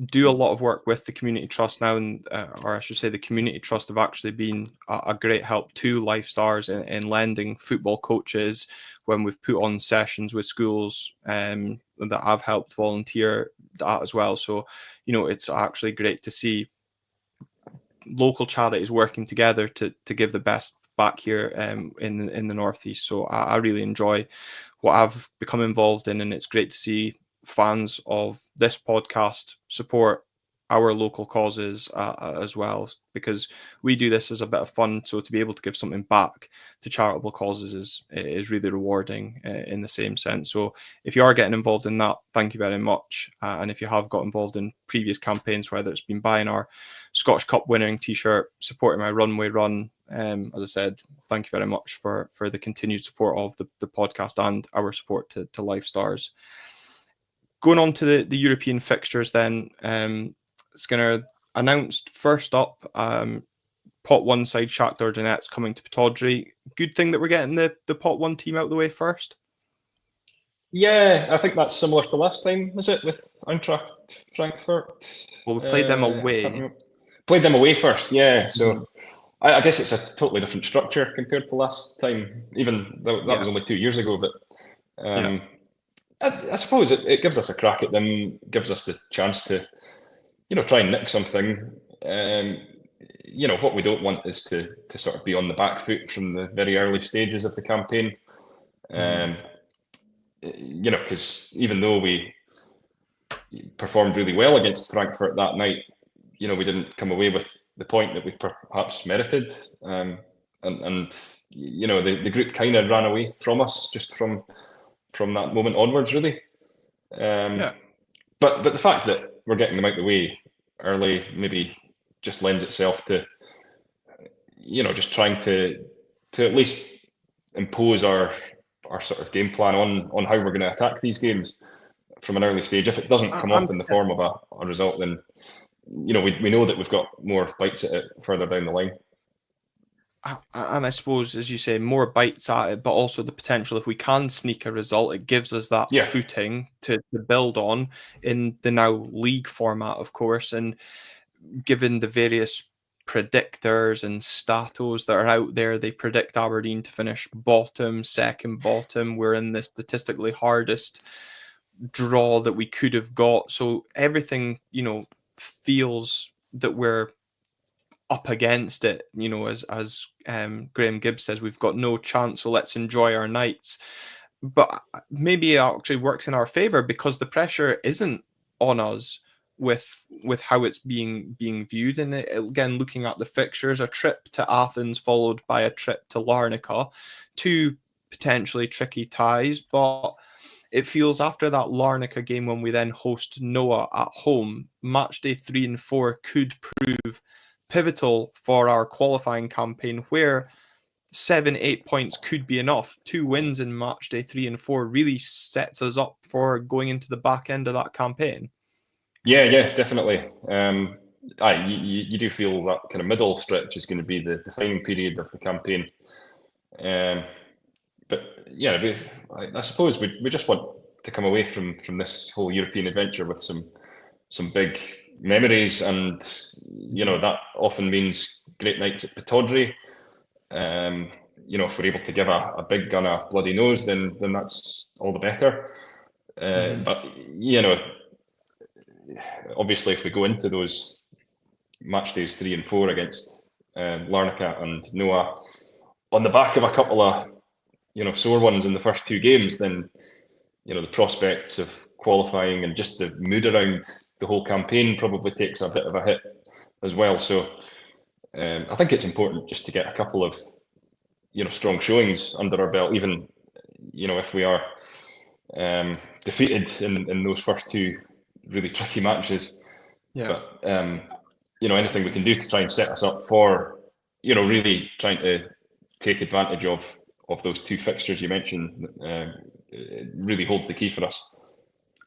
do a lot of work with the community trust now, and or I should say the community trust have actually been a great help to Lifestars in lending football coaches when we've put on sessions with schools, that I've helped volunteer at as well. So it's actually great to see local charities working together to give the best back here in the Northeast. So I really enjoy what I've become involved in, and it's great to see fans of this podcast support our local causes as well, because we do this as a bit of fun. So to be able to give something back to charitable causes is really rewarding in the same sense. So if you are getting involved in that, thank you very much. And if you have got involved in previous campaigns, whether it's been buying our Scottish Cup winning t-shirt, supporting my runway run, as I said, thank you very much for the continued support of the podcast and our support to Lifestars. Going on to the European fixtures then, Skinner announced first up, pot 1 side Shakhtar Donetsk coming to Pataudry. Good thing that we're getting the pot 1 team out of the way first. Yeah, I think that's similar to last time, is it, with Eintracht Frankfurt? Well, we played them away. Played them away first, yeah. Mhm. So I guess it's a totally different structure compared to last time, even though that Yeah, was only 2 years ago. But yeah. um, I suppose it gives us a crack at them, gives us the chance to, try and nick something. Um, what we don't want is to sort of be on the back foot from the very early stages of the campaign. Mhm. Um, because even though we performed really well against Frankfurt that night, we didn't come away with the point that we perhaps merited. And the group kind of ran away from us just from that moment onwards, really. Um, Yeah. but the fact that we're getting them out the way early maybe just lends itself to just trying to at least impose our sort of game plan on how we're going to attack these games from an early stage. If it doesn't come I'm off in the form of a result, then we know that we've got more bites at it further down the line. and I suppose, as you say, more bites at it, but also the potential if we can sneak a result, it gives us that Yeah, footing to build on in the now league format, of course. And given the various predictors and statos that are out there, they predict Aberdeen to finish bottom, second bottom. We're in the statistically hardest draw that we could have got. So everything, feels that we're up against it, as Graham Gibbs says, we've got no chance, so let's enjoy our nights. But maybe it actually works in our favor because the pressure isn't on us with how it's being viewed. And again, looking at the fixtures, a trip to Athens followed by a trip to Larnaca, two potentially tricky ties, but it feels after that Larnaca game when we then host Noah at home, match day 3 and 4 could prove pivotal for our qualifying campaign where 7, 8 points could be enough. 2 wins in match day 3 and 4 really sets us up for going into the back end of that campaign. yeah, definitely. You do feel that kind of middle stretch is going to be the defining period of the campaign. Um, but yeah, I suppose we just want to come away from this whole European adventure with some big memories, and that often means great nights at Pittodrie. Um, if we're able to give a big gun a bloody nose, then that's all the better. Mm-hmm. But obviously, if we go into those match days 3 and 4 against Larnaca and Noah on the back of a couple of sore ones in the first two games, then the prospects of qualifying and just the mood around the whole campaign probably takes a bit of a hit as well. So I think it's important just to get a couple of strong showings under our belt, even if we are defeated in those first two really tricky matches. Yeah. But anything we can do to try and set us up for really trying to take advantage of those two fixtures you mentioned, it really holds the key for us.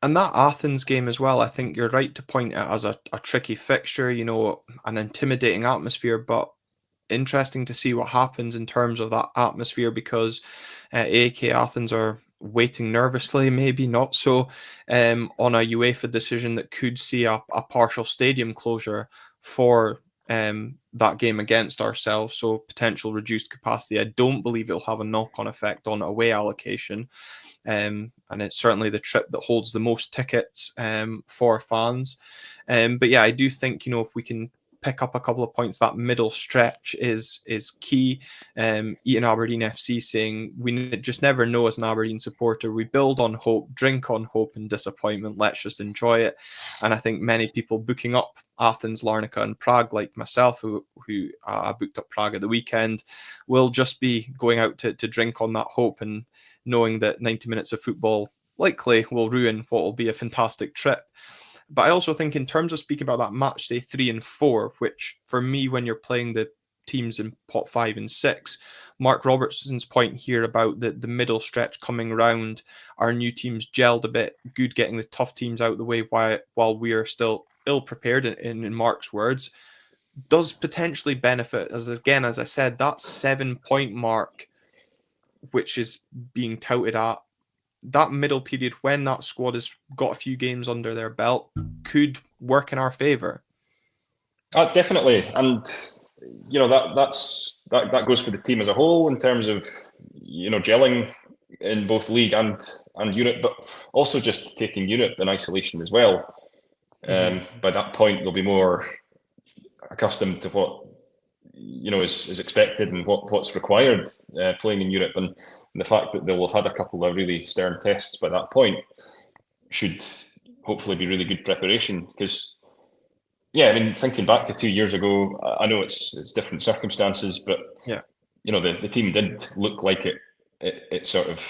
And that Athens game as well, I think you're right to point it as a tricky fixture, an intimidating atmosphere, but interesting to see what happens in terms of that atmosphere because AK Athens are waiting nervously, maybe not so, on a UEFA decision that could see a partial stadium closure for that game against ourselves. So potential reduced capacity. I don't believe it'll have a knock-on effect on away allocation. And it's certainly the trip that holds the most tickets for fans. But yeah, I do think if we can pick up a couple of points, that middle stretch is key. Ian Aberdeen FC saying we just never know as an Aberdeen supporter. We build on hope, drink on hope and disappointment. Let's just enjoy it. And I think many people booking up Athens, Larnaca, and Prague, like myself, who booked up Prague at the weekend, will just be going out to drink on that hope and knowing that 90 minutes of football likely will ruin what will be a fantastic trip. But I also think in terms of speaking about that match day 3 and 4, which for me, when you're playing the teams in pot 5 and 6, Mark Robertson's point here about the middle stretch coming round, our new teams gelled a bit, good getting the tough teams out of the way while we are still ill prepared in Mark's words, does potentially benefit as I said, that 7 point mark, which is being touted at that middle period when that squad has got a few games under their belt could work in our favour. Definitely, and that goes for the team as a whole in terms of gelling in both league and Europe, but also just taking Europe in isolation as well. By that point, they'll be more accustomed to what is expected and what's required playing in Europe, and the fact that they'll have had a couple of really stern tests by that point should hopefully be really good preparation. Because yeah, I mean, thinking back to 2 years ago, I know it's different circumstances, but Yeah. the team did look like it sort of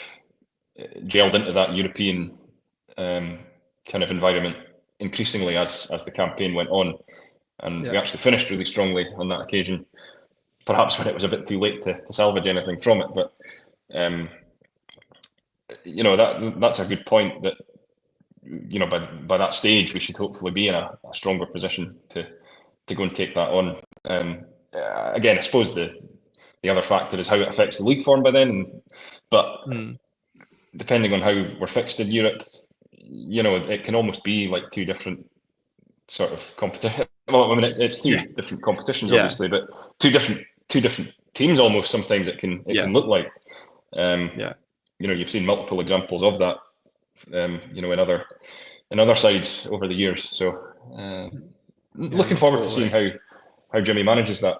gelled into that European kind of environment increasingly as the campaign went on, and we Yeah. actually finished really strongly on that occasion. Perhaps when it was a bit too late to salvage anything from it, but that's a good point. That by that stage we should hopefully be in a stronger position to go and take that on. Again, I suppose the other factor is how it affects the league form by then. But depending on how we're fixed in Europe, it can almost be like two different sort of competition. Well, I mean, it's two different competitions, Yeah. obviously, but two different teams almost. Sometimes it can look like. You've seen multiple examples of that. In other sides over the years. So looking forward to seeing how Jimmy manages that.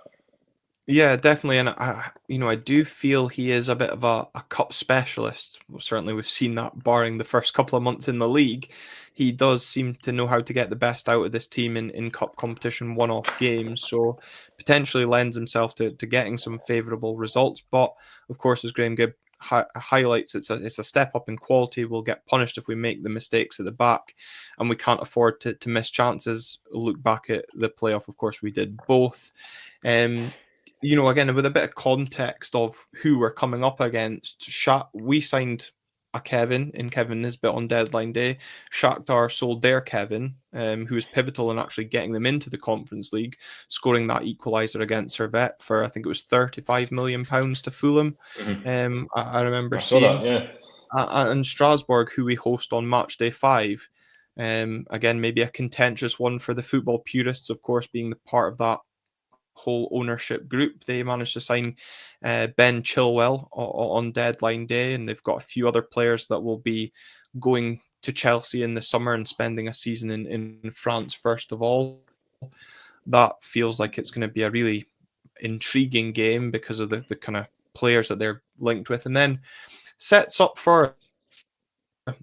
Yeah, definitely, and I do feel he is a bit of a cup specialist. Well, certainly, we've seen that, barring the first couple of months in the league. He does seem to know how to get the best out of this team in cup competition, one-off games. So potentially lends himself to getting some favourable results. But of course, as Graham Gibb highlights, it's a step up in quality. We'll get punished if we make the mistakes at the back, and we can't afford to miss chances. Look back at the playoff, of course, we did both. Again, with a bit of context of who we're coming up against, we signed a Kevin in Kevin Nisbet on deadline day. Shakhtar sold their Kevin, who was pivotal in actually getting them into the Conference League, scoring that equaliser against Servette for, I think it was £35 million to Fulham. I remember seeing that, yeah. And Strasbourg, who we host on match day 5. Again, maybe a contentious one for the football purists, of course, being the part of that whole ownership group. They managed to sign Ben Chilwell on deadline day, and they've got a few other players that will be going to Chelsea in the summer and spending a season in France first of all. That feels like it's going to be a really intriguing game because of the kind of players that they're linked with, and then sets up for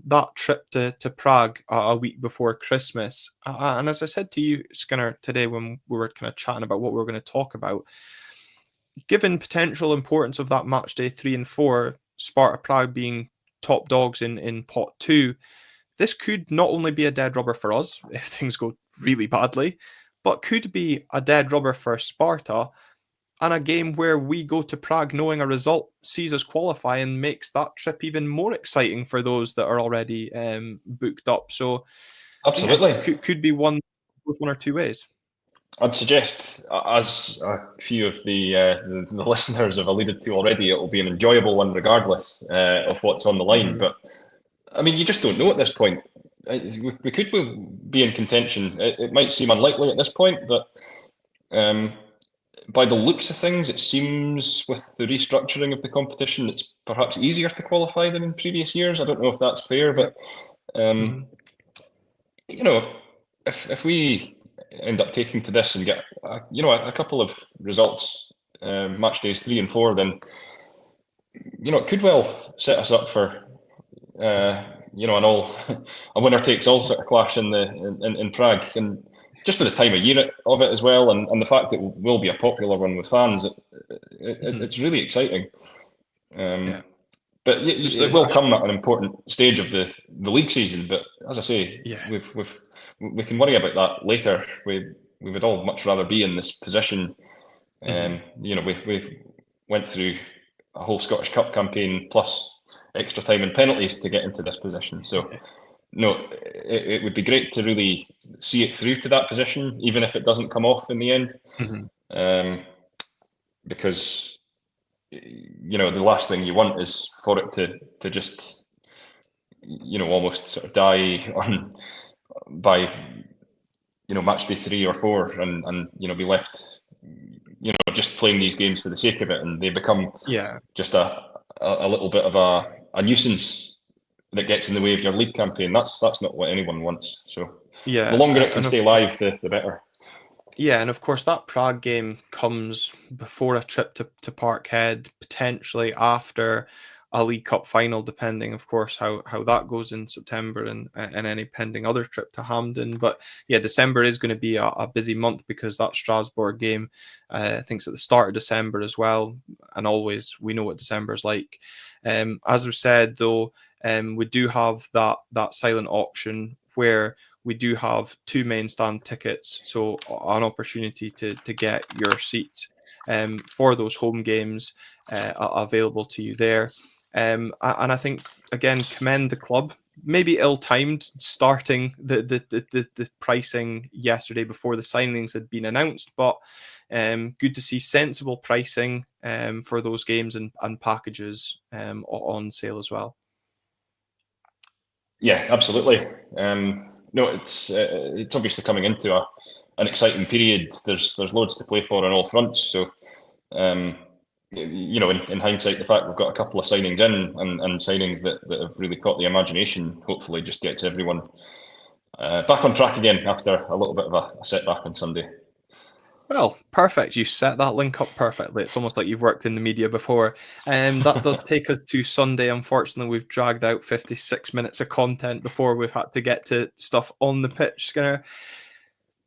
that trip to Prague a week before Christmas. And as I said to you, Skinner, today when we were kind of chatting about what we were going to talk about, given potential importance of that match day 3 and 4, Sparta Prague being top dogs in pot 2, this could not only be a dead rubber for us if things go really badly, but could be a dead rubber for Sparta, and a game where we go to Prague knowing a result sees us qualify and makes that trip even more exciting for those that are already booked up. So, absolutely, could be one or two ways. I'd suggest, as a few of the listeners have alluded to already, it will be an enjoyable one regardless of what's on the line. But I mean, you just don't know at this point. We could be in contention. It might seem unlikely at this point, but by the looks of things, it seems with the restructuring of the competition, it's perhaps easier to qualify than in previous years. I don't know if that's fair, but if we end up taking to this and get a couple of results, match days 3 and 4, then it could well set us up for a winner takes all sort of clash in Prague, and just for the time of year of it as well, and the fact that it will be a popular one with fans, it's really exciting. But it will come at an important stage of the league season. But as I say, we can worry about that later. We would all much rather be in this position. We went through a whole Scottish Cup campaign plus extra time and penalties to get into this position. So no, it would be great to really see it through to that position, even if it doesn't come off in the end. Because the last thing you want is for it to just almost sort of die on by match day 3 or 4, and be left, just playing these games for the sake of it, and they become Yeah. just a little bit of a nuisance that gets in the way of your league campaign. That's not what anyone wants. So the Yeah, longer it can and stay live, the better. yeah, and of course that Prague game comes before a trip to Parkhead, potentially after a League Cup final, depending, of course, how that goes in September and any pending other trip to Hampden. But yeah, December is going to be a busy month because that Strasbourg game, I think, it's at the start of December as well, and always we know what December is like. As we said, though, we do have that silent auction where we do have 2 main stand tickets, so an opportunity to get your seats for those home games available to you there. And I think, again, commend the club. Maybe ill-timed starting the pricing yesterday before the signings had been announced, but good to see sensible pricing for those games and packages on sale as well. Yeah, absolutely. No, it's obviously coming into an exciting period. There's loads to play for on all fronts. So, um, in hindsight, the fact we've got a couple of signings in, and signings that have really caught the imagination, hopefully just gets everyone back on track again after a little bit of a setback on Sunday. Well, perfect. You set that link up perfectly. It's almost like you've worked in the media before. That does take us to Sunday. Unfortunately, we've dragged out 56 minutes of content before we've had to get to stuff on the pitch. Skinner,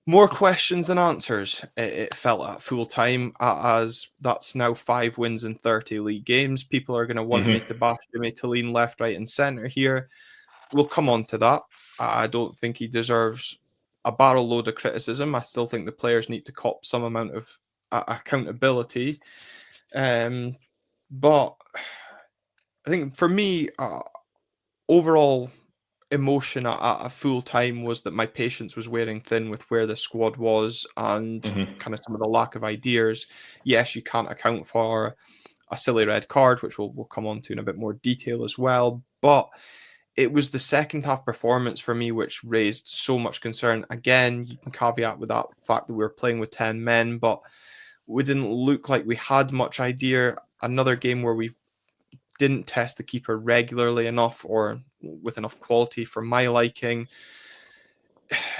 more questions than answers. It felt at full time, as that's now 5 wins in 30 league games. People are going to want me to bash Jimmy to lean left, right, and centre here. We'll come on to that. I don't think he deserves a barrel load of criticism. I still think the players need to cop some amount of accountability. But I think for me, overall emotion at full time was that my patience was wearing thin with where the squad was and hmm kind of some of the lack of ideas. Yes, you can't account for a silly red card, which we'll come on to in a bit more detail as well. But it was the second half performance for me which raised so much concern. Again, you can caveat with that fact that we were playing with 10 men, but we didn't look like we had much idea. Another game where we didn't test the keeper regularly enough or with enough quality for my liking.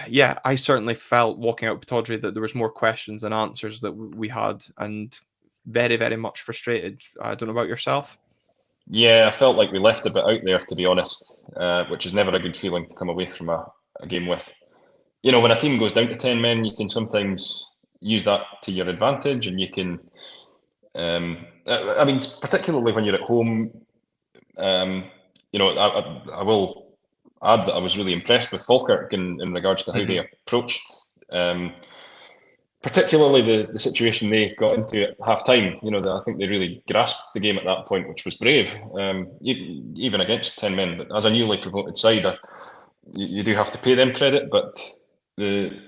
Yeah, I certainly felt walking out with Tawdry that there was more questions than answers that we had, and very, very much frustrated. I don't know about yourself. Yeah, I felt like we left a bit out there, to be honest, which is never a good feeling to come away from a game with. When a team goes down to 10 men, you can sometimes use that to your advantage, and you can, I mean, particularly when you're at home. Um, I will add that I was really impressed with Falkirk in regards to how they Mm-hmm. approached, um, particularly the situation they got into at half time. I think they really grasped the game at that point, which was brave, even against 10 men. But as a newly promoted side, you do have to pay them credit, but the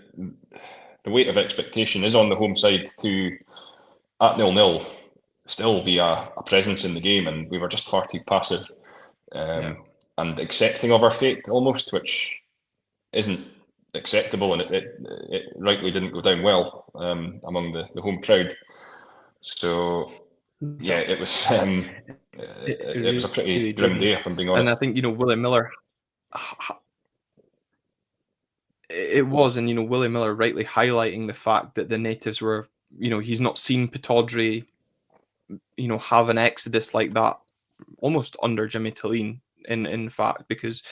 the weight of expectation is on the home side to, at 0-0, still be a presence in the game, and we were just far too passive, Yeah. and accepting of our fate almost, which isn't acceptable, and it rightly didn't go down well among the home crowd. So yeah, No, it was it it was a pretty really grim didn't. day, if I'm being And I honest. think, Willie Miller, it was, and, Willie Miller rightly highlighting the fact that the natives were, he's not seen Pataudry, have an exodus like that almost under Jimmy Talleen, in fact, because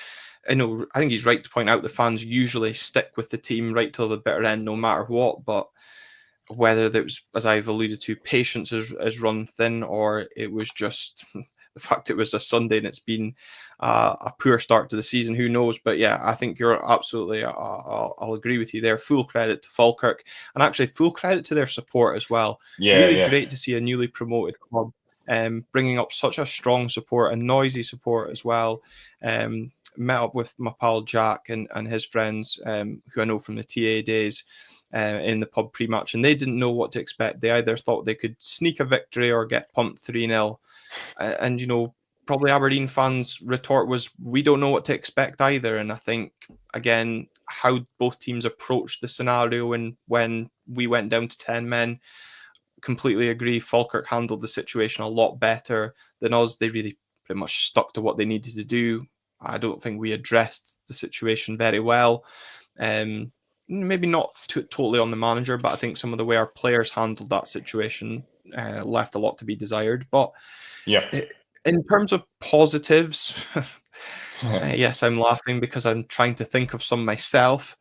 I think he's right to point out the fans usually stick with the team right till the bitter end, no matter what. But whether that was, as I've alluded to, patience is run thin, or it was just the fact it was a Sunday and it's been a poor start to the season, who knows? But yeah, I think you're absolutely, I'll agree with you there. Full credit to Falkirk, and actually full credit to their support as well. Yeah, Really yeah, great to see a newly promoted club bringing up such a strong support and noisy support as well. Met up with my pal Jack and his friends, who I know from the TA days, in the pub pre-match, and they didn't know what to expect. They either thought they could sneak a victory or get pumped 3-0. And, probably Aberdeen fans' retort was, we don't know what to expect either. And I think, again, how both teams approached the scenario when we went down to 10 men. Completely agree. Falkirk handled the situation a lot better than us. They really pretty much stuck to what they needed to do. I don't think we addressed the situation very well. Maybe not totally on the manager, but I think some of the way our players handled that situation left a lot to be desired. But Yeah. in terms of positives, yes, I'm laughing because I'm trying to think of some myself.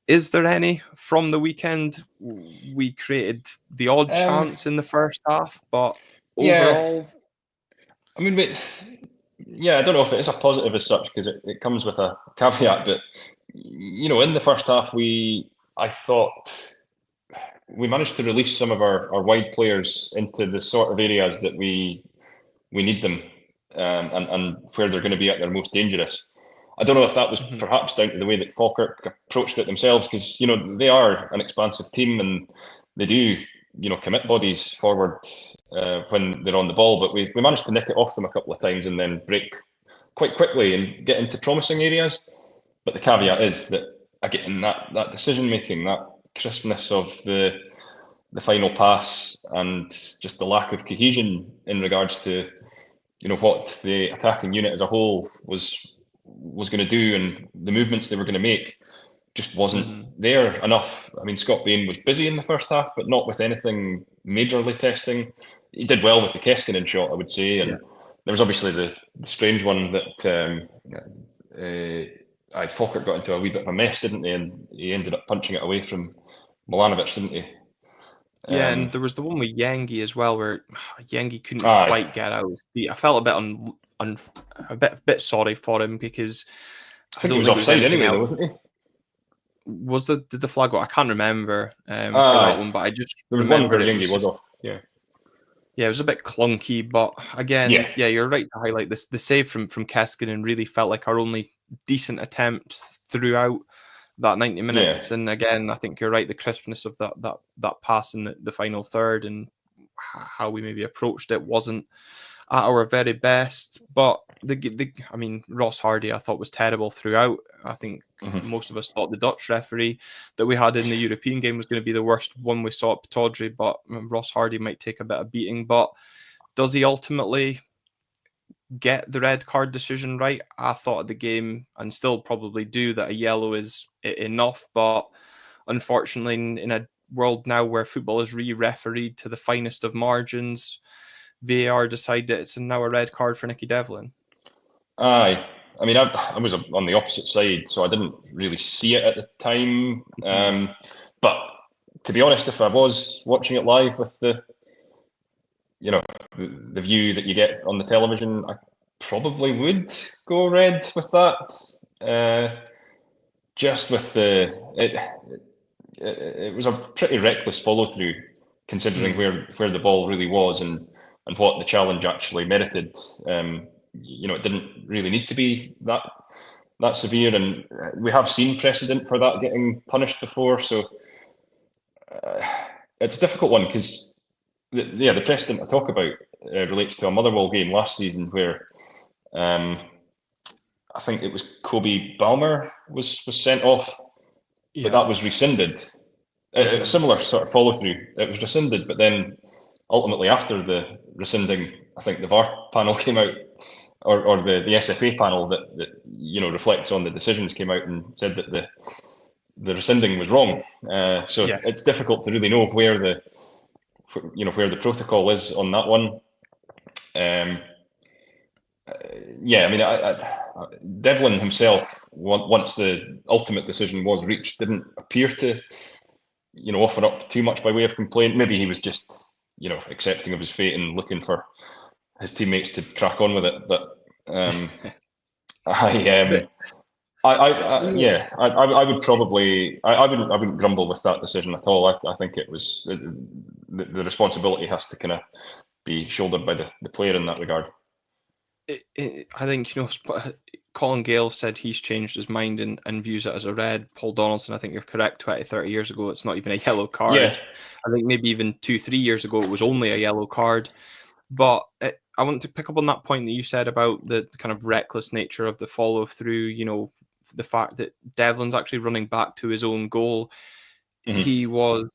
Is there any from the weekend? We created the odd Um, chance in the first half, but yeah. overall, I mean, yeah, I don't know if it is a positive as such because it comes with a caveat, but in the first half, I thought we managed to release some of our wide players into the sort of areas that we need them, and where they're going to be at their most dangerous. I don't know if that was mhm, perhaps down to the way that Falkirk approached it themselves, because they are an expansive team and they do commit bodies forward when they're on the ball, but we managed to nick it off them a couple of times and then break quite quickly and get into promising areas. But the caveat mhm, is that again that decision making, that crispness of the final pass, and just the lack of cohesion in regards to what the attacking unit as a whole was going to do and the movements they were going to make just wasn't mhm. there enough. I mean, Scott Bain was busy in the first half, but not with anything majorly testing. He did well with the Keskinen shot, I would say, Yeah, and there was obviously the strange one that Falkirk got into a wee bit of a mess, didn't they? And he ended up punching it away from Milanovic, didn't he? yeah, Um, and there was the one with Yengi as well, where Yengi couldn't aye, quite get out. I felt a bit a bit sorry for him because I I think he don't was think it was offside anything anyway, though, else. wasn't he? Did the flag go? I can't remember for that Aye, one, but I just there was one remember where it Yengi was was just off. Yeah, yeah, it was a bit clunky. But yeah, again, yeah, you're right to highlight this. The save from Keskinen really felt like our only decent attempt throughout that 90 yeah. minutes. And again, I think you're right. The crispness of that pass in the final third and how we maybe approached it wasn't at our very best. But I mean, Ross Hardy, I thought was terrible throughout. I think Mhm. most of us thought the Dutch referee that we had in the European game was going to be the worst one we saw at Pataudry, but Ross Hardy might take a bit of beating. But does he ultimately get the red card decision right? I thought at the game, and still probably do, that a yellow is enough. But unfortunately, in a world now where football is re-refereed to the finest of margins, VAR decided it's now a red card for Nicky Devlin. Aye. I mean, I was on the opposite side, so I didn't really see it at the time. Mhm. But to be honest, if I was watching it live with the view that you get on the television, I probably would go red with that. Just with it was a pretty reckless follow through, considering Mm. where the ball really was and what the challenge actually merited. It didn't really need to be that severe, and we have seen precedent for that getting punished before. So uh, it's a difficult one because the precedent I talk about relates to a Motherwell game last season where um, I think it was Kobe Balmer was sent off, but Yeah. that was rescinded. A Hmm. similar sort of follow through. It was rescinded, but then ultimately after the rescinding, I think the VAR panel came out, or the SFA panel that reflects on the decisions came out and said that the rescinding was wrong. So Yeah. it's difficult to really know where the protocol is on that one. Um, yeah, I mean, Devlin himself, once the ultimate decision was reached, didn't appear to offer up too much by way of complaint. Maybe he was just accepting of his fate and looking for his teammates to crack on with it. But I But yeah, I would probably I wouldn't grumble with that decision at all. I think it was the responsibility has to kind of be shouldered by the player in that regard. I think Colin Gale said he's changed his mind and views it as a red. Paul Donaldson, I think you're correct. 20, 30 years ago, it's not even a yellow Yeah, card. I think maybe even 2, 3 years ago, it was only a yellow card. But I want to pick up on that point that you said about the kind of reckless nature of the follow through. the fact that Devlin's actually running back to his own goal. He was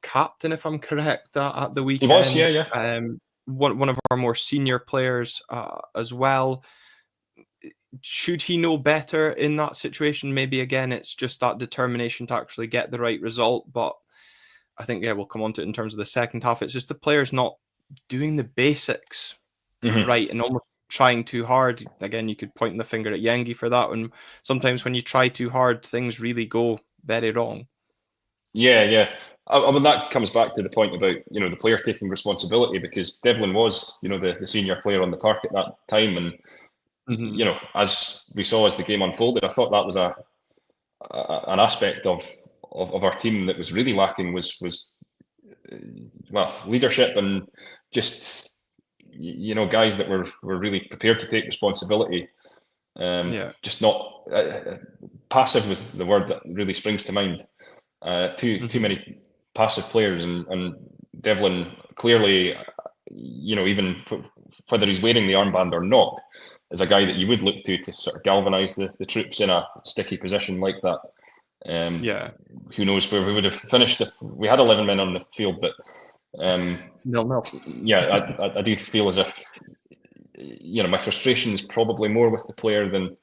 captain, if I'm correct, at the He was, weekend. yeah. One of our more senior players as well. Should he know better in that situation? Maybe again, it's just that determination to actually get the right result. But I think, yeah, we'll come on to it in terms of the second half. It's just the players not doing the basics right and almost trying too hard. Again, you could point the finger at Yengi for that. And sometimes when you try too hard, things really go very wrong. Yeah. I mean, that comes back to the point about, the player taking responsibility, because Devlin was, the senior player on the park at that time. And, as we saw as the game unfolded, I thought that was an aspect of our team that was really lacking, was leadership, and just, guys that were really prepared to take responsibility. Just not passive was the word that really springs to mind. Too many passive players, and Devlin clearly, even whether he's wearing the armband or not, is a guy that you would look to sort of galvanise the troops in a sticky position like that. Who knows where we would have finished if we had 11 men on the field, but no. Yeah, I do feel as if, my frustration is probably more with the player than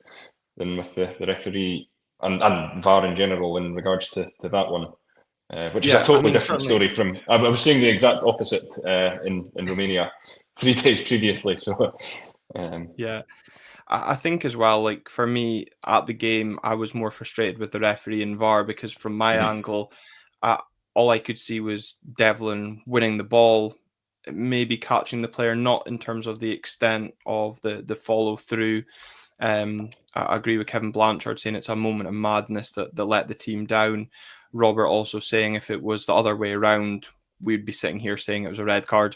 with the referee and VAR in general in regards to that one. Which is a totally different story from. I was saying the exact opposite in Romania 3 days previously. So, I think as well, like for me at the game, I was more frustrated with the referee and VAR because from my angle, all I could see was Devlin winning the ball, maybe catching the player, not in terms of the extent of the follow through. I agree with Kevin Blanchard saying it's a moment of madness that let the team down. Robert also saying if it was the other way around, we'd be sitting here saying it was a red card.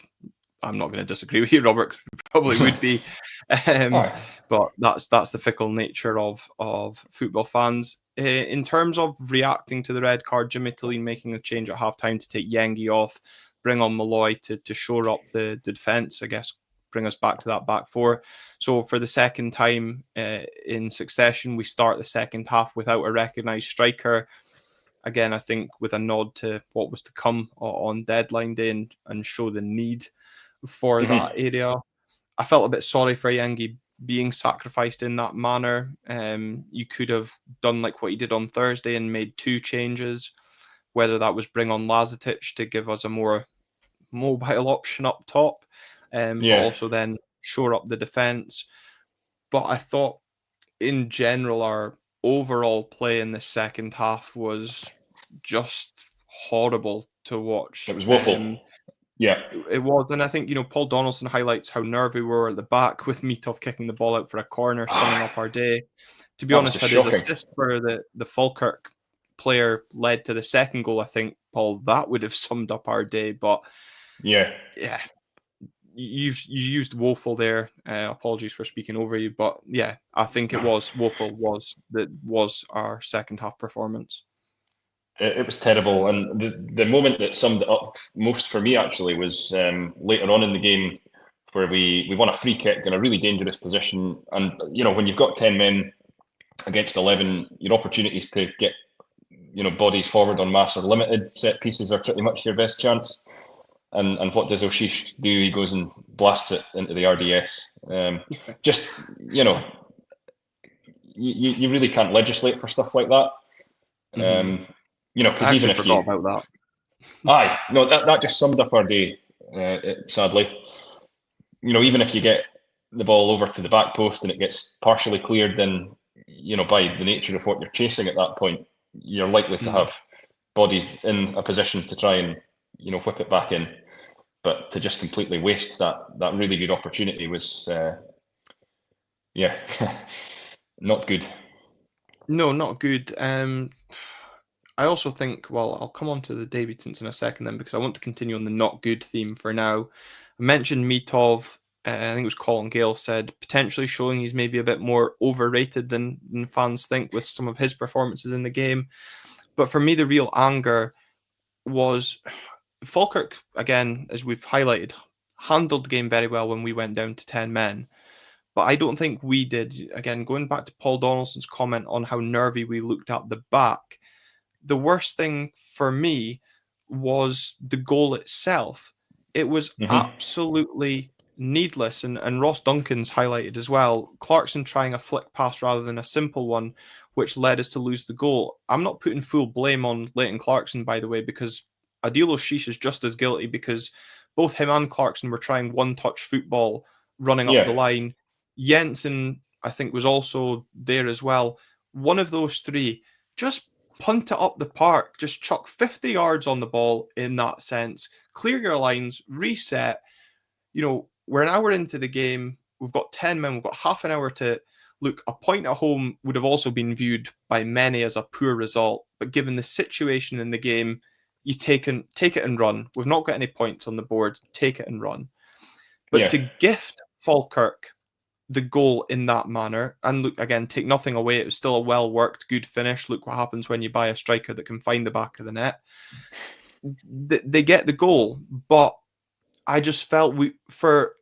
I'm not going to disagree with you, Robert, because we probably would be. But that's the fickle nature of football fans. In terms of reacting to the red card, Jimmy Tillene making a change at halftime to take Yengi off, bring on Malloy to shore up the defence, I guess, bring us back to that back four. So for the second time in succession, we start the second half without a recognised striker. Again, I think with a nod to what was to come on deadline day and show the need for that area. I felt a bit sorry for Yengi being sacrificed in that manner. You could have done like what he did on Thursday and made 2 changes, whether that was bring on Lazetic to give us a more mobile option up top, but also then shore up the defence. But I thought in general our overall play in the second half was just horrible to watch. It was woeful. It was, and I think Paul Donaldson highlights how nervy we were at the back with Mitov kicking the ball out for a corner, summing up our day. To be honest, had his assist for the Falkirk player led to the second goal, I think, Paul, that would have summed up our day. But yeah, you used woeful there. Apologies for speaking over you, but yeah, I think it was woeful. Was our second half performance. It was terrible, and the moment that summed it up most for me actually was later on in the game, where we won a free kick in a really dangerous position, and when you've got 10 men against 11, your opportunities to get bodies forward en masse are limited. Set pieces are pretty much your best chance. And what does Oshish do? He goes and blasts it into the RDS. Just you really can't legislate for stuff like that. Because even if you forgot about that, that just summed up our day. Sadly, even if you get the ball over to the back post and it gets partially cleared, then by the nature of what you're chasing at that point, you're likely to have bodies in a position to try and whip it back in. But to just completely waste that really good opportunity was, not good. No, not good. I also think, well, I'll come on to the debutants in a second then, because I want to continue on the not good theme for now. I mentioned Mitov. I think it was Colin Gale said, potentially showing he's maybe a bit more overrated than fans think with some of his performances in the game. But for me, the real anger was Falkirk, again, as we've highlighted, handled the game very well when we went down to 10 men. but I don't think we did. Again, going back to Paul Donaldson's comment on how nervy we looked at the back, the worst thing for me was the goal itself. It was Mm-hmm. absolutely needless. And Ross Duncan's highlighted as well. Clarkson trying a flick pass rather than a simple one, which led us to lose the goal. I'm not putting full blame on Leighton Clarkson, by the way, because Adil Oshish is just as guilty because both him and Clarkson were trying one-touch football running up the Yeah, line. Jensen, I think, was also there as well. One of those three just punt it up the park, just chuck 50 yards on the ball in that sense, clear your lines, reset. We're an hour into the game. We've got 10 men. We've got half an hour to look. A point at home would have also been viewed by many as a poor result. But given the situation in the game, you take it and run. We've not got any points on the board. Take it and run. But yeah, to gift Falkirk the goal in that manner, and look, again, take nothing away. It was still a well worked, good finish. Look what happens when you buy a striker that can find the back of the net. They get the goal, but I just felt for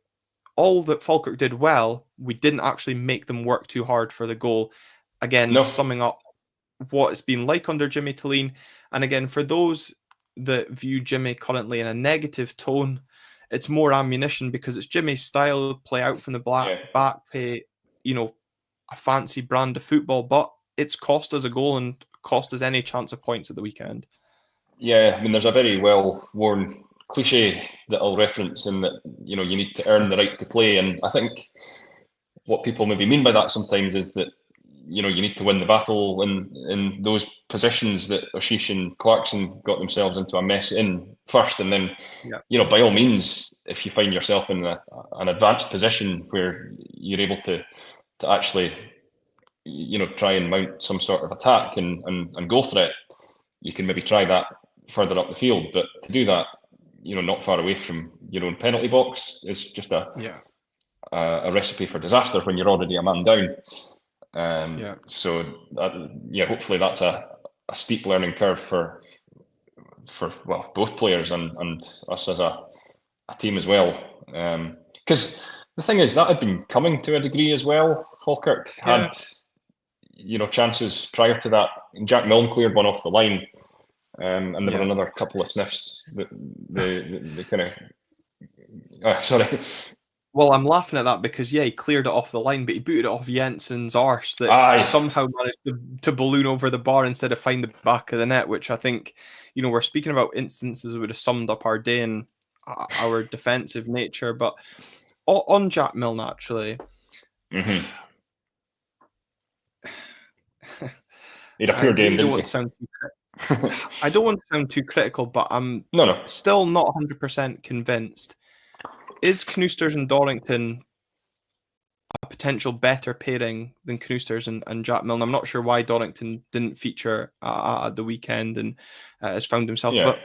all that Falkirk did well, we didn't actually make them work too hard for the goal. Again, no, summing up what it's been like under Jimmy Talleen, and again, for those that view Jimmy currently in a negative tone, it's more ammunition because it's Jimmy's style, play out from the yeah, back, play, a fancy brand of football, but it's cost us a goal and cost us any chance of points at the weekend. yeah. I mean, there's a very well-worn cliche that I'll reference in that you need to earn the right to play, and I think what people maybe mean by that sometimes is that you need to win the battle in those positions that Oshish and Clarkson got themselves into a mess in first, and then Yeah. by all means, if you find yourself in an advanced position where you're able to actually try and mount some sort of attack and goal threat, you can maybe try that further up the field. But to do that, not far away from your own penalty box is just Yeah. a recipe for disaster when you're already a man down. Yeah. So hopefully that's a steep learning curve for both players and us as a team as well. Because the thing is that had been coming to a degree as well. Falkirk Yeah. had chances prior to that. Jack Milne cleared one off the line, and there were Yeah. another couple of sniffs that the kind of sorry. Well, I'm laughing at that because, yeah, he cleared it off the line, but he booted it off Jensen's arse that Aye, somehow managed to balloon over the bar instead of find the back of the net, which I think, we're speaking about instances that would have summed up our day and our defensive nature. But on Jack Milne, actually, mm-hmm. He had a I poor game, really don't didn't want to sound I don't want to sound too critical, but I'm No. still not 100% convinced. Is Knoosters and Dorrington a potential better pairing than Knoosters and Jack Milne? I'm not sure why Dorrington didn't feature at the weekend and has found himself, Yeah. but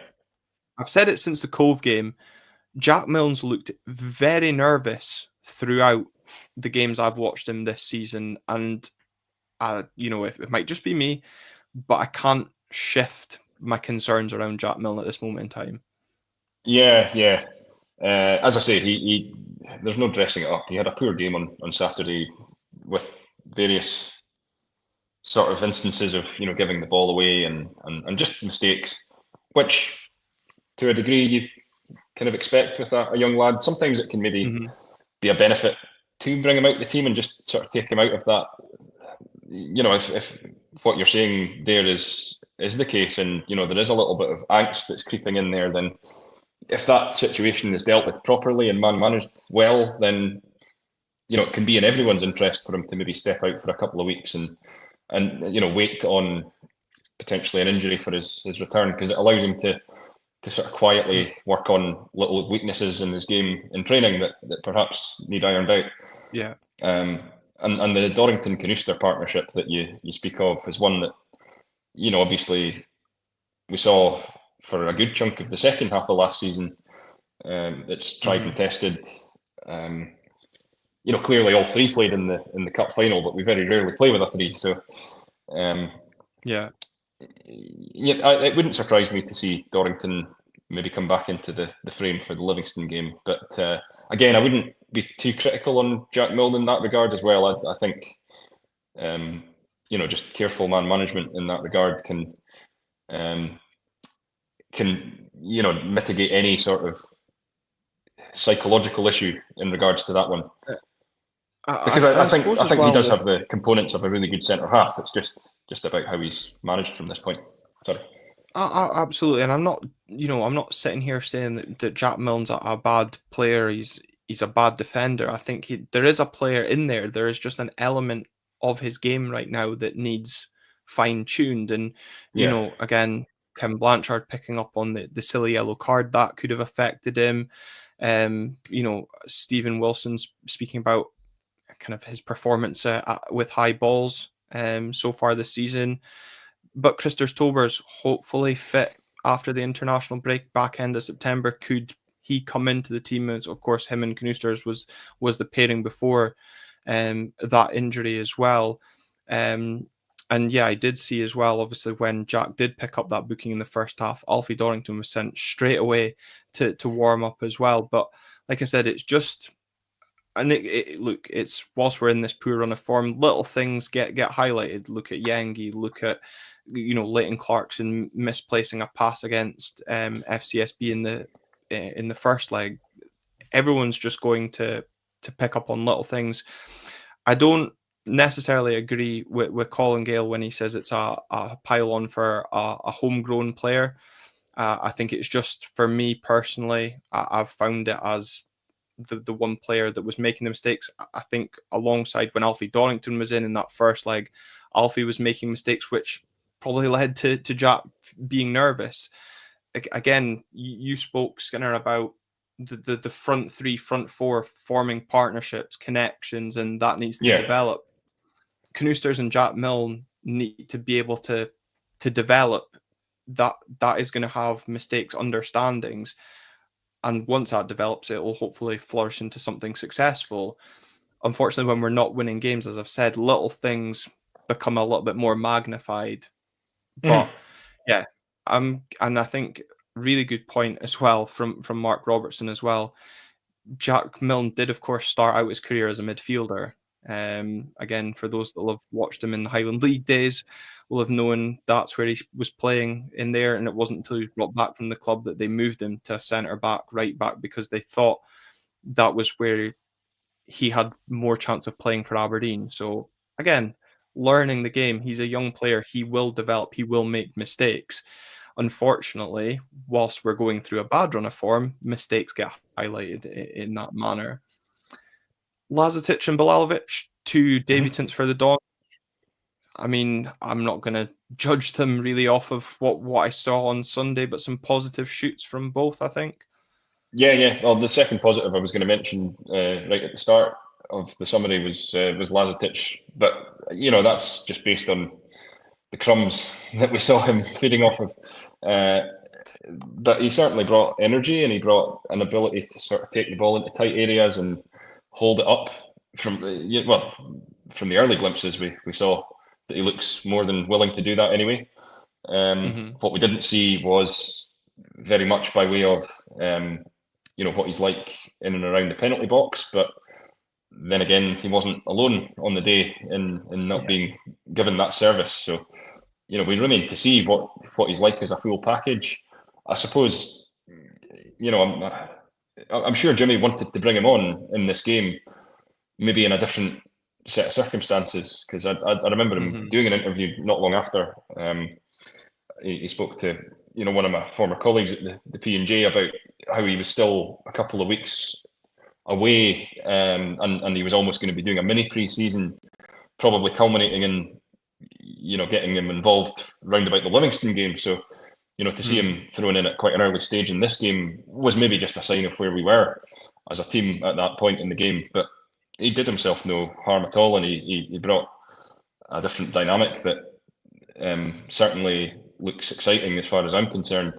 I've said it since the Cove game. Jack Milne's looked very nervous throughout the games I've watched him this season, and if it might just be me, but I can't shift my concerns around Jack Milne at this moment in time. Yeah, yeah. As I say, he there's no dressing it up. He had a poor game on Saturday with various sort of instances of giving the ball away and just mistakes, which to a degree you kind of expect with a young lad. Sometimes it can maybe be a benefit to bring him out the team and just sort of take him out of that. If what you're saying there is the case, and there is a little bit of angst that's creeping in there, then if that situation is dealt with properly and managed well, then it can be in everyone's interest for him to maybe step out for a couple of weeks and wait on potentially an injury for his return, because it allows him to sort of quietly work on little weaknesses in his game in training that perhaps need ironed out. Yeah. And the Dorrington Canooster partnership that you speak of is one that obviously we saw for a good chunk of the second half of last season. It's tried and tested. Clearly all three played in the cup final, but we very rarely play with a three. So, yeah, it wouldn't surprise me to see Dorrington maybe come back into the frame for the Livingston game. But again, I wouldn't be too critical on Jack Milne in that regard as well. I think just careful man management in that regard um, can mitigate any sort of psychological issue in regards to that one. Because And I I think suppose I as think he well does with have the components of a really good centre half. It's just about how he's managed from this point. Sorry. Absolutely, and I'm not sitting here saying that Jack Milne's a bad player. He's a bad defender. I think there is a player in there. There is just an element of his game right now that needs fine tuned. And Yeah. again, Kim Blanchard picking up on the silly yellow card that could have affected him. Stephen Wilson's speaking about kind of his performance with high balls so far this season. But Christers Tober's hopefully fit after the international break, back end of September. Could he come into the team? As of course, him and Knusters was the pairing before that injury as well. And yeah, I did see as well, obviously, when Jack did pick up that booking in the first half, Alfie Dorrington was sent straight away to warm up as well. But like I said, it's just, and look, it's whilst we're in this poor run of form, little things get highlighted. Look at Yengi, look at Leighton Clarkson misplacing a pass against FCSB in the first leg. Everyone's just going to pick up on little things. I don't necessarily agree with Colin Gale when he says it's a pile-on for a homegrown player. I think it's just, for me personally, I've found it as the one player that was making the mistakes. I think alongside when Alfie Dorrington was in that first leg, Alfie was making mistakes, which probably led to Jack being nervous. Again, you spoke, Skinner, about the front three, front four forming partnerships, connections, and that needs to develop. Knusters and Jack Milne need to be able to develop that. That is going to have mistakes, understandings. And once that develops, it will hopefully flourish into something successful. Unfortunately, when we're not winning games, as I've said, little things become a little bit more magnified. But yeah, and I think really good point as well from Mark Robertson as well. Jack Milne did, of course, start out his career as a midfielder. Again, for those that will have watched him in the Highland League days, will have known that's where he was playing in there. And it wasn't until he was brought back from the club that they moved him to centre back, right back, because they thought that was where he had more chance of playing for Aberdeen. So again, learning the game. He's a young player. He will develop. He will make mistakes. Unfortunately, whilst we're going through a bad run of form, mistakes get highlighted in that manner. Lazetic and Bilalovic, two debutants for the Dawn. I mean, I'm not going to judge them really off of what I saw on Sunday, but some positive shoots from both, I think. Yeah. Well, the second positive I was going to mention right at the start of the summary was Lazetic, but that's just based on the crumbs that we saw him feeding off of. But he certainly brought energy, and he brought an ability to sort of take the ball into tight areas and hold it up. From the early glimpses we saw that he looks more than willing to do that anyway. What we didn't see was very much by way of what he's like in and around the penalty box, but then again, he wasn't alone on the day in not being given that service. So we remain to see what he's like as a full package. I suppose I'm sure Jimmy wanted to bring him on in this game, maybe in a different set of circumstances, because I remember him doing an interview not long after. He spoke to one of my former colleagues at the P&J about how he was still a couple of weeks away, and he was almost going to be doing a mini pre-season, probably culminating in getting him involved round about the Livingston game. So to see him thrown in at quite an early stage in this game was maybe just a sign of where we were as a team at that point in the game. But he did himself no harm at all, and he brought a different dynamic that certainly looks exciting as far as I'm concerned.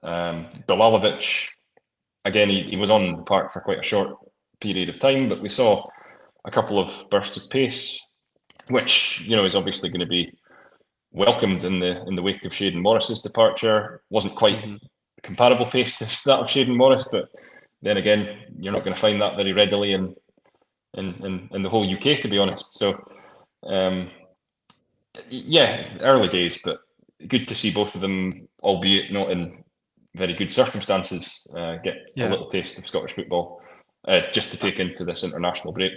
Bilalovic, again, he was on the park for quite a short period of time, but we saw a couple of bursts of pace, which is obviously going to be welcomed in the wake of Shayden Morris's departure. Wasn't quite comparable pace to that of Shayden Morris, but then again, you're not going to find that very readily in the whole UK, to be honest. So, um, yeah, early days, but good to see both of them, albeit not in very good circumstances, get a Yeah. little taste of Scottish football, just to take into this international break.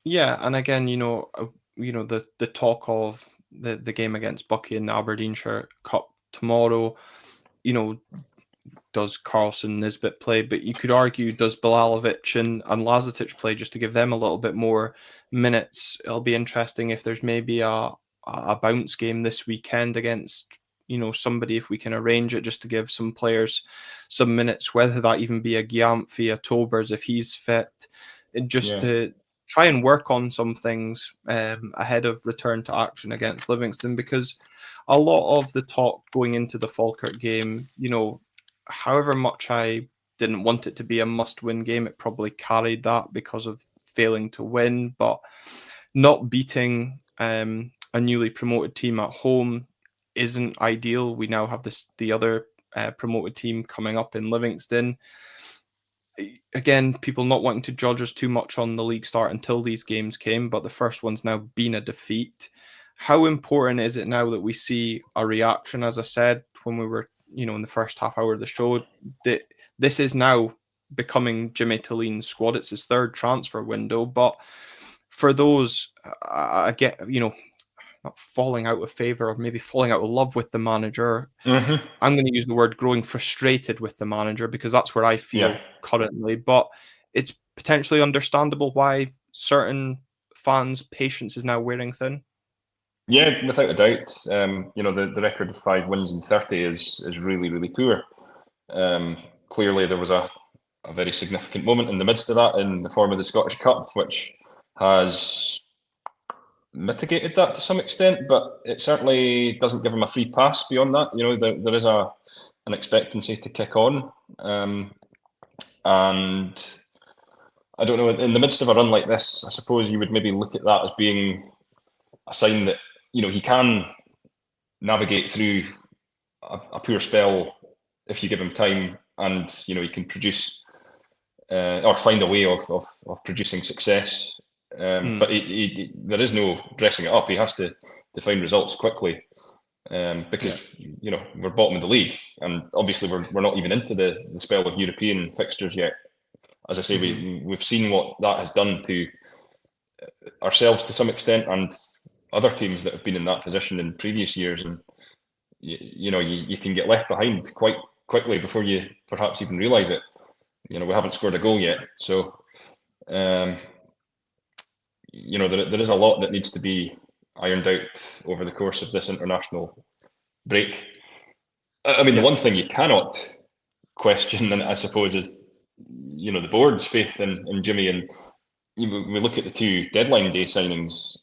Yeah, and again, the talk of the game against Bucky in the Aberdeenshire Cup tomorrow, you know, does Carlson Nisbet play? But you could argue, does Bilalovic and Lazetic play, just to give them a little bit more minutes? It'll be interesting if there's maybe a bounce game this weekend against somebody, if we can arrange it, just to give some players some minutes, whether that even be a Gyamfi, a Tobers if he's fit, and just Yeah. to try and work on some things ahead of return to action against Livingston, because a lot of the talk going into the Falkirk game, however much I didn't want it to be a must-win game, it probably carried that because of failing to win. But not beating a newly promoted team at home isn't ideal. We now have the other promoted team coming up in Livingston. Again, people not wanting to judge us too much on the league start until these games came, but the first one's now been a defeat. How important is it now that we see a reaction? As I said, when we were, in the first half hour of the show, that this is now becoming Jimmy Tillene's squad. It's his third transfer window, but for those, I get, not falling out of favor or maybe falling out of love with the manager. Mm-hmm. I'm going to use the word growing frustrated with the manager, because that's where I feel Yeah. currently. But it's potentially understandable why certain fans' patience is now wearing thin. Yeah, without a doubt. The record of 5 wins in 30 is really, really poor. Clearly, there was a very significant moment in the midst of that in the form of the Scottish Cup, which has mitigated that to some extent, but it certainly doesn't give him a free pass beyond that. There is an expectancy to kick on, and I don't know. In the midst of a run like this, I suppose you would maybe look at that as being a sign that he can navigate through a poor spell if you give him time, and he can produce or find a way of producing success. But there is no dressing it up. He has to find results quickly, because we're bottom of the league, and obviously we're not even into the spell of European fixtures yet. As I say, we've seen what that has done to ourselves to some extent, and other teams that have been in that position in previous years, and you can get left behind quite quickly before you perhaps even realise it. We haven't scored a goal yet, so there is a lot that needs to be ironed out over the course of this international break. I mean, the one thing you cannot question, and I suppose, is the board's faith in Jimmy, and we look at the 2 deadline day signings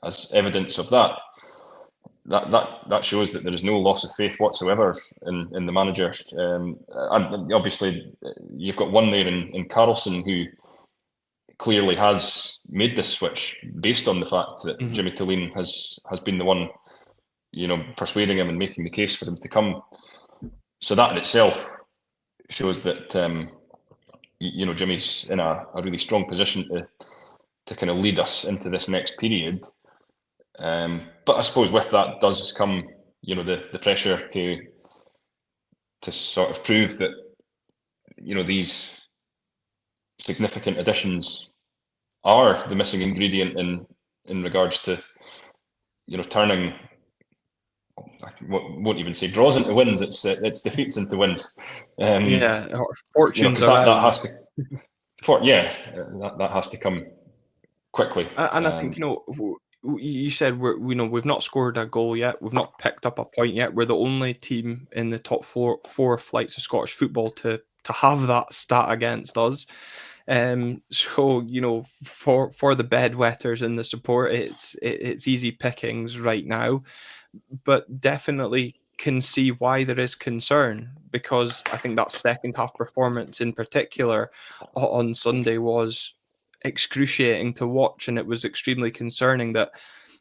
as evidence of that. That shows that there is no loss of faith whatsoever in the manager. And obviously, you've got one there in Carlson who clearly has made this switch based on the fact that Jimmy Tillene has been the one, persuading him and making the case for him to come. So that in itself shows that Jimmy's in a really strong position to kind of lead us into this next period. But I suppose with that does come, the pressure to sort of prove that, these significant additions are the missing ingredient in regards to, turning. I won't even say draws into wins. It's defeats into wins. Fortunes because that around. has to, that has to come quickly. And I think you said we've not scored a goal yet. We've not picked up a point yet. We're the only team in the top four flights of Scottish football to have that stat against us. So for the bedwetters and the support, it's easy pickings right now, but definitely can see why there is concern, because I think that second half performance in particular on Sunday was excruciating to watch, and it was extremely concerning that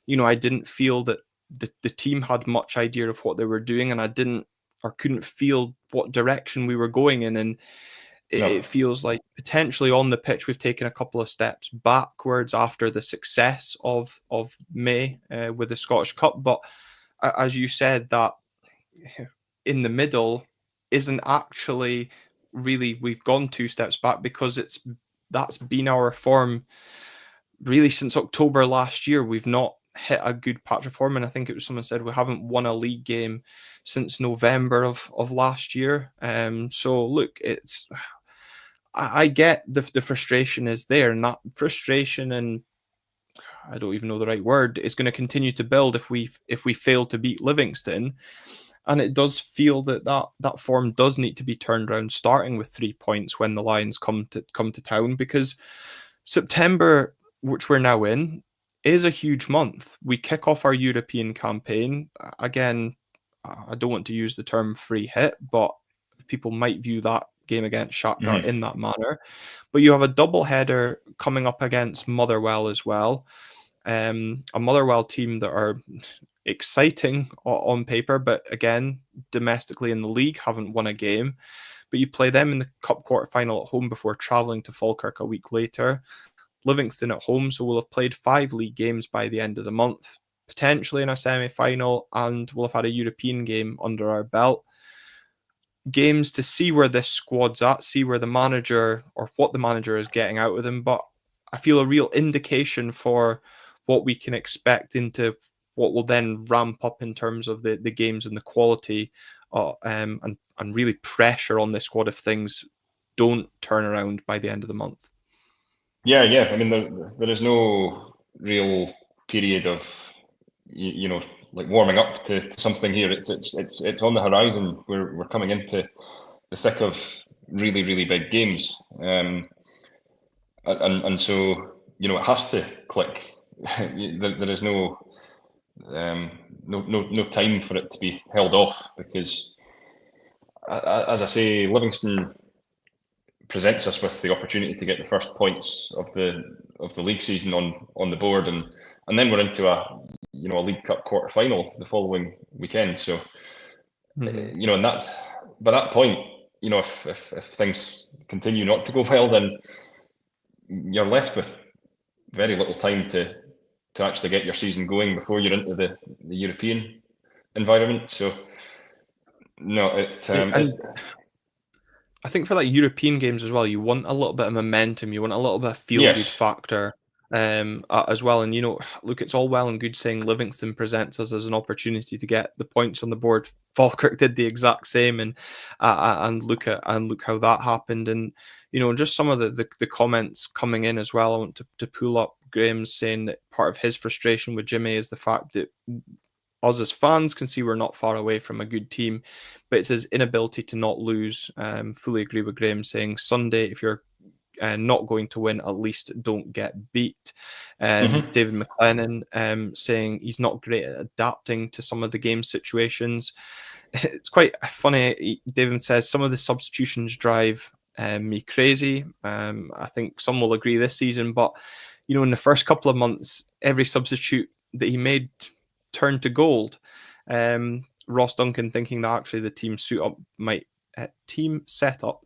I didn't feel that the team had much idea of what they were doing, and I didn't or couldn't feel what direction we were going in. And No. it feels like potentially on the pitch we've taken a couple of steps backwards after the success of May with the Scottish Cup. But as you said, that in the middle isn't actually really, we've gone 2 steps back, because that's been our form really since October last year. We've not hit a good patch of form, and I think it was someone said we haven't won a league game since November of last year. So look, it's, I get the frustration is there, and that frustration, and I don't even know the right word, is going to continue to build if we fail to beat Livingston. And it does feel that form does need to be turned around, starting with 3 points when the Lions come to town, because September, which we're now in, is a huge month. We kick off our European campaign. Again, I don't want to use the term free hit, but people might view that game against Shakhtar Mm-hmm. in that manner. But you have a double header coming up against Motherwell as well. A Motherwell team that are exciting on paper, but again, domestically in the league, haven't won a game. But you play them in the cup quarter final at home before travelling to Falkirk a week later. Livingston at home, so we'll have played 5 league games by the end of the month, potentially in a semi-final, and we'll have had a European game under our belt. Games to see where this squad's at, see where the manager, or what the manager is getting out of them. But I feel a real indication for what we can expect into what will then ramp up in terms of the games and the quality, and really pressure on this squad if things don't turn around by the end of the month. Yeah. I mean, there is no real period of like warming up to something here. It's on the horizon. We're coming into the thick of really big games, and so it has to click. There is no time for it to be held off, because as I say, Livingston presents us with the opportunity to get the first points of the league season on the board, and then we're into a League Cup quarter final the following weekend. So and that, by that point, if things continue not to go well, then you're left with very little time to actually get your season going before you're into the European environment. So no, And I think for like European games as well, you want a little bit of momentum. You want a little bit of feel-good yes. factor as well. And look, it's all well and good saying Livingston presents us as an opportunity to get the points on the board. Falkirk did the exact same, and look how that happened. And just some of the comments coming in as well. I want to pull up Graham's saying that part of his frustration with Jimmy is the fact that us as fans can see we're not far away from a good team, but it's his inability to not lose. Fully agree with Graham saying Sunday, if you're not going to win, at least don't get beat. David McLennan saying he's not great at adapting to some of the game situations. It's quite funny. David says some of the substitutions drive me crazy. I think some will agree this season, but in the first couple of months, every substitute that he made turned to gold. Ross Duncan thinking that actually the team setup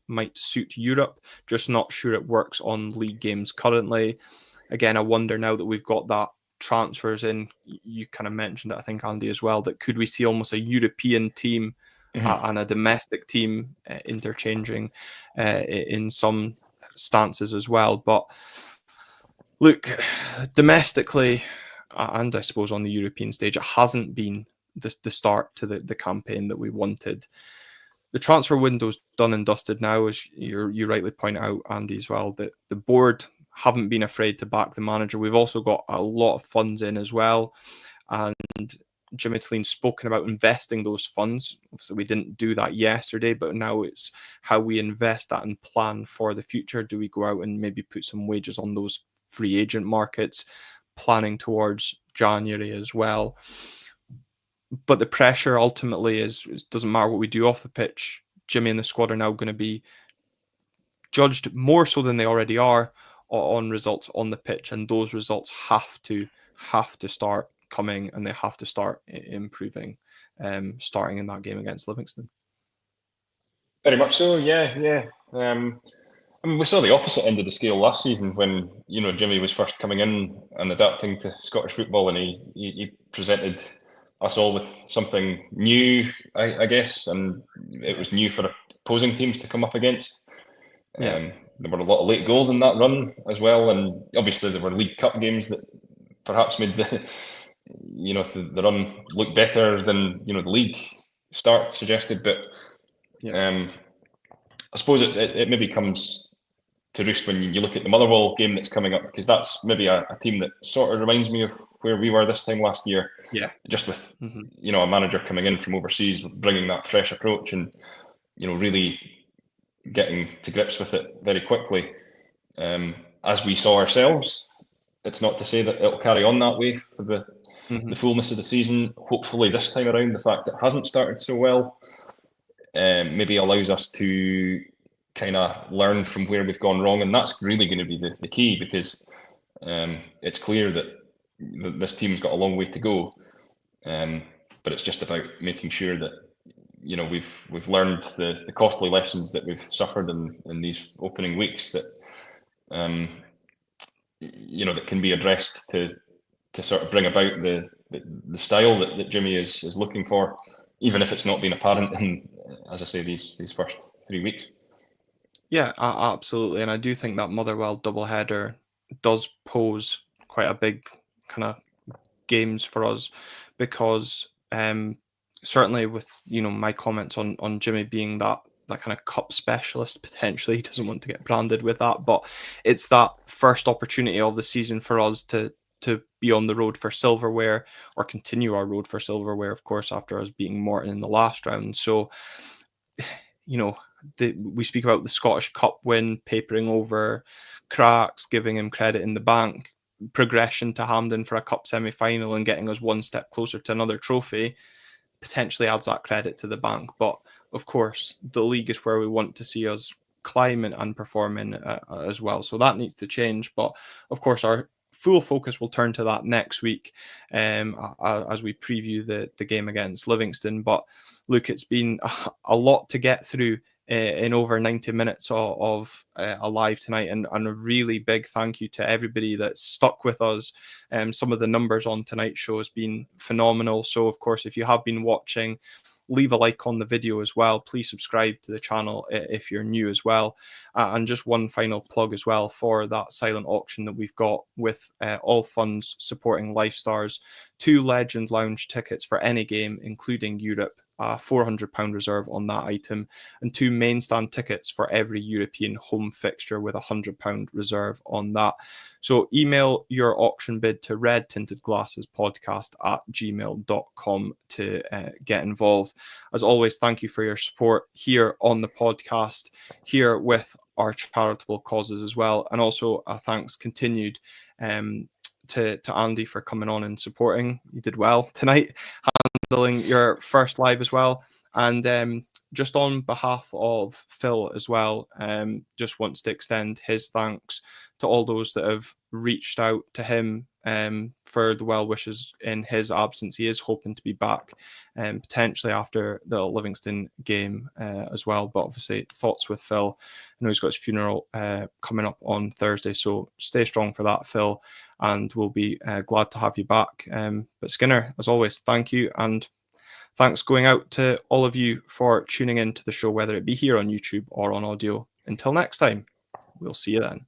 might suit Europe, just not sure it works on league games currently. Again, I wonder now that we've got that transfers in, you kind of mentioned it, I think, Andy, as well, that could we see almost a European team and a domestic team interchanging in some stances as well. But look, domestically, and I suppose on the European stage, it hasn't been the start to the campaign that we wanted. The transfer window's done and dusted now, as you rightly point out, Andy, as well, that the board haven't been afraid to back the manager. We've also got a lot of funds in as well, and Jimmy Tilleen's spoken about investing those funds. Obviously, we didn't do that yesterday, but now it's how we invest that and plan for the future. Do we go out and maybe put some wages on those free agent markets, planning towards January as well? But the pressure ultimately is doesn't matter what we do off the pitch. Jimmy and the squad are now going to be judged more so than they already are on results on the pitch, and those results have to start coming, and they have to start improving, starting in that game against Livingston. Very much so. Yeah. I mean, we saw the opposite end of the scale last season when Jimmy was first coming in and adapting to Scottish football, and he presented us all with something new, I guess, and it was new for opposing teams to come up against. Yeah. There were a lot of late goals in that run as well, and obviously there were League Cup games that perhaps made the run look better than the league start suggested. But Yeah. I suppose it maybe comes to roost when you look at the Motherwell game that's coming up, because that's maybe a team that sort of reminds me of where we were this time last year. Yeah. Just with Mm-hmm. a manager coming in from overseas, bringing that fresh approach, and really getting to grips with it very quickly. As we saw ourselves, it's not to say that it'll carry on that way for Mm-hmm. the fullness of the season. Hopefully, this time around, the fact that it hasn't started so well maybe allows us to kind of learn from where we've gone wrong, and that's really going to be the key, because it's clear that this team's got a long way to go, but it's just about making sure that we've learned the costly lessons that we've suffered in these opening weeks, that that can be addressed to sort of bring about the style that Jimmy is looking for, even if it's not been apparent in, as I say, these first 3 weeks. Yeah, absolutely. And I do think that Motherwell doubleheader does pose quite a big kind of games for us, because certainly with my comments on Jimmy being that kind of cup specialist, potentially he doesn't want to get branded with that, but it's that first opportunity of the season for us to be on the road for silverware, or continue our road for silverware, of course, after us beating Morton in the last round. So we speak about the Scottish Cup win papering over cracks, giving him credit in the bank. Progression to Hampden for a cup semi-final and getting us one step closer to another trophy potentially adds that credit to the bank. But of course, the league is where we want to see us climbing and performing as well. So that needs to change. But of course, our full focus will turn to that next week as we preview the game against Livingston. But look, it's been a lot to get through in over 90 minutes of alive tonight, and a really big thank you to everybody that's stuck with us. Some of the numbers on tonight's show has been phenomenal. So of course, if you have been watching, leave a like on the video as well. Please subscribe to the channel if you're new as well. And just one final plug as well for that silent auction that we've got, with all funds supporting Lifestars, 2 Legend Lounge tickets for any game, including Europe, £400 reserve on that item, and 2 main stand tickets for every European home fixture with £100 reserve on that. So email your auction bid to redtintedglassespodcast@gmail.com to get involved. As always, thank you for your support here on the podcast, here with our charitable causes as well, and also a thanks continued to Andy for coming on and supporting. You did well tonight, handling your first live as well. And just on behalf of Phil as well, just wants to extend his thanks to all those that have reached out to him for the well wishes in his absence. He is hoping to be back potentially after the Livingston game as well. But obviously, thoughts with Phil. I know he's got his funeral coming up on Thursday, so stay strong for that, Phil, and we'll be glad to have you back. But Skinner, as always, thank you, and thanks going out to all of you for tuning in to the show, whether it be here on YouTube or on audio. Until next time, we'll see you then.